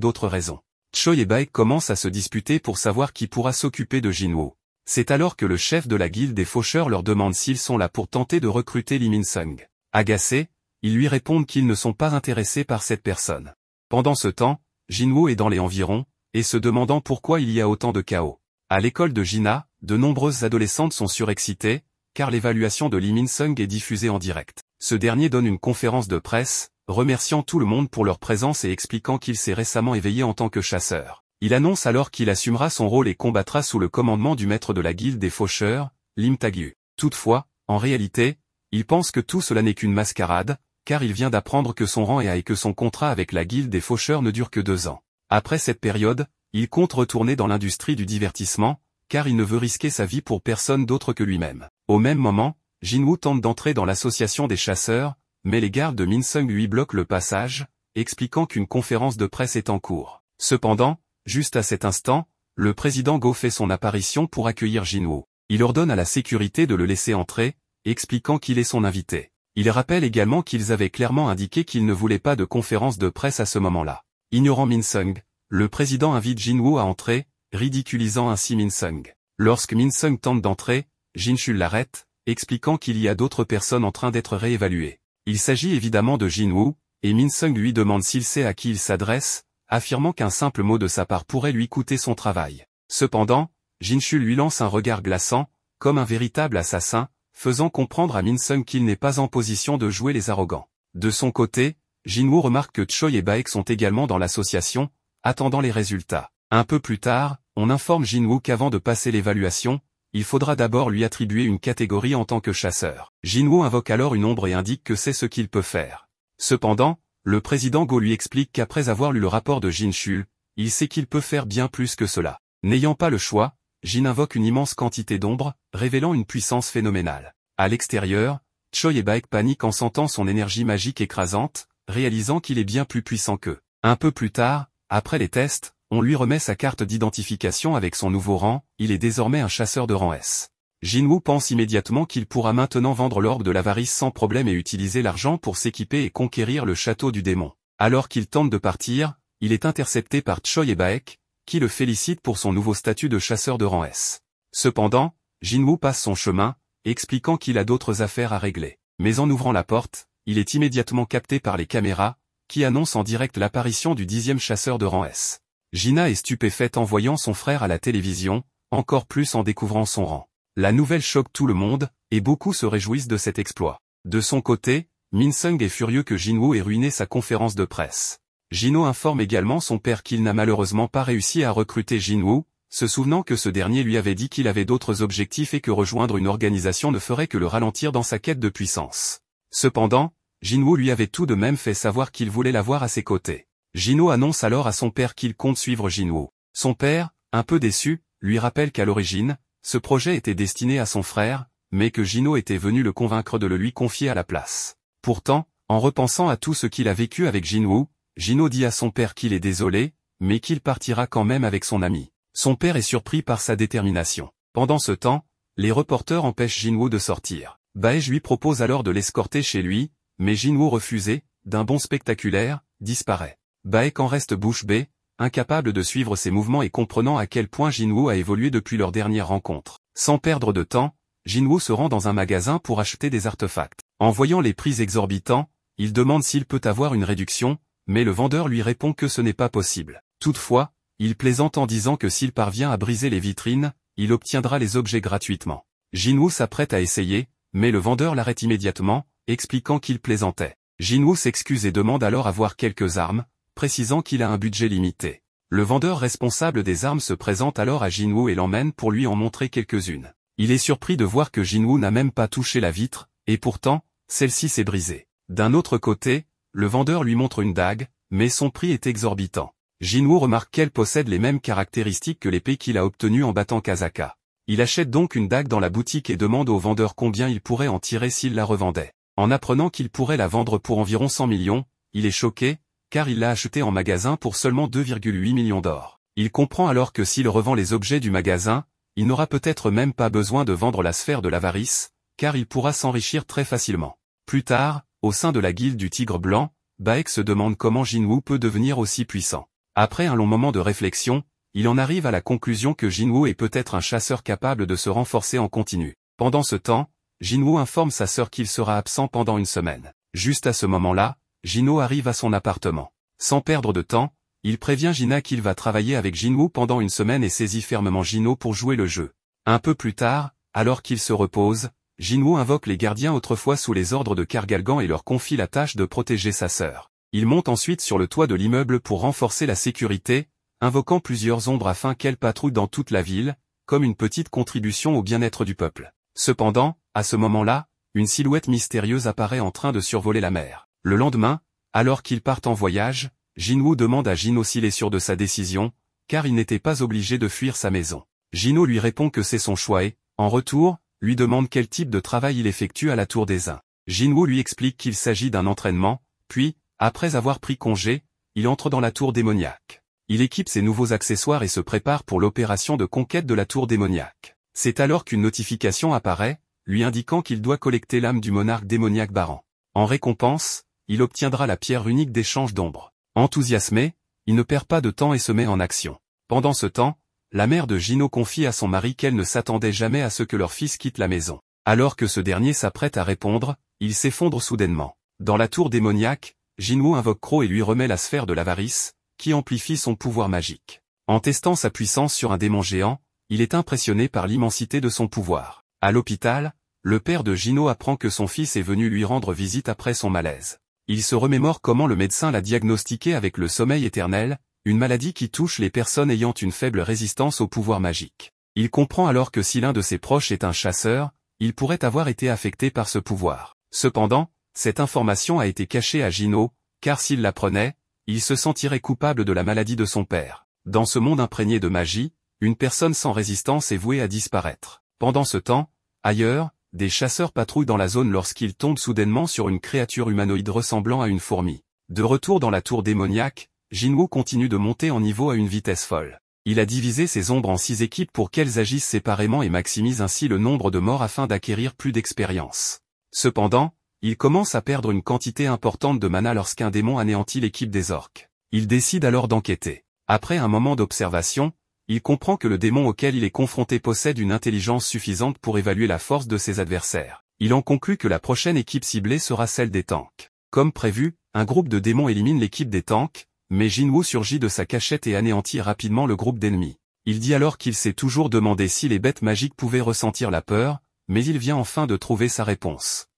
d'autres raisons. Choi et Baek commencent à se disputer pour savoir qui pourra s'occuper de Jin-woo. C'est alors que le chef de la guilde des faucheurs leur demande s'ils sont là pour tenter de recruter Lee Min-sung. Agacés, ils lui répondent qu'ils ne sont pas intéressés par cette personne. Pendant ce temps, Jin-woo est dans les environs, et se demandant pourquoi il y a autant de chaos. À l'école de Gina, de nombreuses adolescentes sont surexcitées, car l'évaluation de Lee Min-sung est diffusée en direct. Ce dernier donne une conférence de presse, remerciant tout le monde pour leur présence et expliquant qu'il s'est récemment éveillé en tant que chasseur. Il annonce alors qu'il assumera son rôle et combattra sous le commandement du maître de la guilde des faucheurs, Lim Tagyu. Toutefois, en réalité, il pense que tout cela n'est qu'une mascarade, car il vient d'apprendre que son rang est à et que son contrat avec la guilde des faucheurs ne dure que 2 ans. Après cette période, il compte retourner dans l'industrie du divertissement, car il ne veut risquer sa vie pour personne d'autre que lui-même. Au même moment, Jin-woo tente d'entrer dans l'association des chasseurs, mais les gardes de Min-sung lui bloquent le passage, expliquant qu'une conférence de presse est en cours. Cependant, juste à cet instant, le président Go fait son apparition pour accueillir Jin-woo. Il ordonne à la sécurité de le laisser entrer, expliquant qu'il est son invité. Il rappelle également qu'ils avaient clairement indiqué qu'ils ne voulaient pas de conférence de presse à ce moment-là. Ignorant Min-sung, le président invite Jin-woo à entrer, ridiculisant ainsi Min-sung. Lorsque Min-sung tente d'entrer, Jin-chul l'arrête, expliquant qu'il y a d'autres personnes en train d'être réévaluées. Il s'agit évidemment de Jin-woo, et Min-sung lui demande s'il sait à qui il s'adresse, affirmant qu'un simple mot de sa part pourrait lui coûter son travail. Cependant, Jin-chul lui lance un regard glaçant, comme un véritable assassin, faisant comprendre à Min-sung qu'il n'est pas en position de jouer les arrogants. De son côté, Jin-woo remarque que Choi et Baek sont également dans l'association, attendant les résultats. Un peu plus tard, on informe Jin-woo qu'avant de passer l'évaluation, il faudra d'abord lui attribuer une catégorie en tant que chasseur. Jin-woo invoque alors une ombre et indique que c'est ce qu'il peut faire. Cependant, le président Go lui explique qu'après avoir lu le rapport de Jin-chul, il sait qu'il peut faire bien plus que cela. N'ayant pas le choix, Jin invoque une immense quantité d'ombre, révélant une puissance phénoménale. À l'extérieur, Choi et Baek paniquent en sentant son énergie magique écrasante, réalisant qu'il est bien plus puissant qu'eux. Un peu plus tard, après les tests, on lui remet sa carte d'identification avec son nouveau rang, il est désormais un chasseur de rang S. Jin-woo pense immédiatement qu'il pourra maintenant vendre l'orbe de l'avarice sans problème et utiliser l'argent pour s'équiper et conquérir le château du démon. Alors qu'il tente de partir, il est intercepté par Choi et Baek, qui le félicitent pour son nouveau statut de chasseur de rang S. Cependant, Jin-woo passe son chemin, expliquant qu'il a d'autres affaires à régler. Mais en ouvrant la porte, il est immédiatement capté par les caméras, qui annoncent en direct l'apparition du 10e chasseur de rang S. Gina est stupéfaite en voyant son frère à la télévision, encore plus en découvrant son rang. La nouvelle choque tout le monde, et beaucoup se réjouissent de cet exploit. De son côté, Min-sung est furieux que Jin-woo ait ruiné sa conférence de presse. Jin-woo informe également son père qu'il n'a malheureusement pas réussi à recruter Jin-woo, se souvenant que ce dernier lui avait dit qu'il avait d'autres objectifs et que rejoindre une organisation ne ferait que le ralentir dans sa quête de puissance. Cependant, Jin-woo lui avait tout de même fait savoir qu'il voulait l'avoir à ses côtés. Jin-woo annonce alors à son père qu'il compte suivre Jin-woo. Son père, un peu déçu, lui rappelle qu'à l'origine, ce projet était destiné à son frère, mais que Jin-woo était venu le convaincre de le lui confier à la place. Pourtant, en repensant à tout ce qu'il a vécu avec Jin-woo, Jin-woo dit à son père qu'il est désolé, mais qu'il partira quand même avec son ami. Son père est surpris par sa détermination. Pendant ce temps, les reporters empêchent Jin-woo de sortir. Baej lui propose alors de l'escorter chez lui, mais Jin-woo refusé, d'un bond spectaculaire, disparaît. Baek en reste bouche bée, incapable de suivre ses mouvements et comprenant à quel point Jin-woo a évolué depuis leur dernière rencontre. Sans perdre de temps, Jin-woo se rend dans un magasin pour acheter des artefacts. En voyant les prix exorbitants, il demande s'il peut avoir une réduction, mais le vendeur lui répond que ce n'est pas possible. Toutefois, il plaisante en disant que s'il parvient à briser les vitrines, il obtiendra les objets gratuitement. Jin-woo s'apprête à essayer, mais le vendeur l'arrête immédiatement, expliquant qu'il plaisantait. Jin-woo s'excuse et demande alors à voir quelques armes, précisant qu'il a un budget limité. Le vendeur responsable des armes se présente alors à Jin-woo et l'emmène pour lui en montrer quelques-unes. Il est surpris de voir que Jin-woo n'a même pas touché la vitre, et pourtant, celle-ci s'est brisée. D'un autre côté, le vendeur lui montre une dague, mais son prix est exorbitant. Jin-woo remarque qu'elle possède les mêmes caractéristiques que l'épée qu'il a obtenue en battant Kazaka. Il achète donc une dague dans la boutique et demande au vendeur combien il pourrait en tirer s'il la revendait. En apprenant qu'il pourrait la vendre pour environ 100 millions, il est choqué, car il l'a acheté en magasin pour seulement 2,8 millions d'or. Il comprend alors que s'il revend les objets du magasin, il n'aura peut-être même pas besoin de vendre la sphère de l'avarice, car il pourra s'enrichir très facilement. Plus tard, au sein de la guilde du Tigre Blanc, Baek se demande comment Jinwoo peut devenir aussi puissant. Après un long moment de réflexion, il en arrive à la conclusion que Jinwoo est peut-être un chasseur capable de se renforcer en continu. Pendant ce temps, Jinwoo informe sa sœur qu'il sera absent pendant une semaine. Juste à ce moment-là, Jinwoo arrive à son appartement. Sans perdre de temps, il prévient Gina qu'il va travailler avec Jinwoo pendant une semaine et saisit fermement Jinwoo pour jouer le jeu. Un peu plus tard, alors qu'il se repose, Jinwoo invoque les gardiens autrefois sous les ordres de Kargalgan et leur confie la tâche de protéger sa sœur. Il monte ensuite sur le toit de l'immeuble pour renforcer la sécurité, invoquant plusieurs ombres afin qu'elles patrouillent dans toute la ville, comme une petite contribution au bien-être du peuple. Cependant, à ce moment-là, une silhouette mystérieuse apparaît en train de survoler la mer. Le lendemain, alors qu'ils partent en voyage, Jinwoo demande à Jino s'il est sûr de sa décision, car il n'était pas obligé de fuir sa maison. Jino lui répond que c'est son choix et, en retour, lui demande quel type de travail il effectue à la Tour des Uns. Jinwoo lui explique qu'il s'agit d'un entraînement, puis, après avoir pris congé, il entre dans la tour démoniaque. Il équipe ses nouveaux accessoires et se prépare pour l'opération de conquête de la tour démoniaque. C'est alors qu'une notification apparaît, lui indiquant qu'il doit collecter l'âme du monarque démoniaque Baran. En récompense, il obtiendra la pierre unique d'échange d'ombre. Enthousiasmé, il ne perd pas de temps et se met en action. Pendant ce temps, la mère de Jino confie à son mari qu'elle ne s'attendait jamais à ce que leur fils quitte la maison. Alors que ce dernier s'apprête à répondre, il s'effondre soudainement. Dans la tour démoniaque, Jinwoo invoque Crow et lui remet la sphère de l'avarice, qui amplifie son pouvoir magique. En testant sa puissance sur un démon géant, il est impressionné par l'immensité de son pouvoir. À l'hôpital, le père de Jino apprend que son fils est venu lui rendre visite après son malaise. Il se remémore comment le médecin l'a diagnostiqué avec le sommeil éternel, une maladie qui touche les personnes ayant une faible résistance au pouvoir magique. Il comprend alors que si l'un de ses proches est un chasseur, il pourrait avoir été affecté par ce pouvoir. Cependant, cette information a été cachée à Jino, car s'il l'apprenait, il se sentirait coupable de la maladie de son père. Dans ce monde imprégné de magie, une personne sans résistance est vouée à disparaître. Pendant ce temps, ailleurs, des chasseurs patrouillent dans la zone lorsqu'ils tombent soudainement sur une créature humanoïde ressemblant à une fourmi. De retour dans la tour démoniaque, Jinwoo continue de monter en niveau à une vitesse folle. Il a divisé ses ombres en 6 équipes pour qu'elles agissent séparément et maximise ainsi le nombre de morts afin d'acquérir plus d'expérience. Cependant, il commence à perdre une quantité importante de mana lorsqu'un démon anéantit l'équipe des orques. Il décide alors d'enquêter. Après un moment d'observation, il comprend que le démon auquel il est confronté possède une intelligence suffisante pour évaluer la force de ses adversaires. Il en conclut que la prochaine équipe ciblée sera celle des tanks. Comme prévu, un groupe de démons élimine l'équipe des tanks, mais Jinwoo surgit de sa cachette et anéantit rapidement le groupe d'ennemis. Il dit alors qu'il s'est toujours demandé si les bêtes magiques pouvaient ressentir la peur, mais il vient enfin de trouver sa réponse.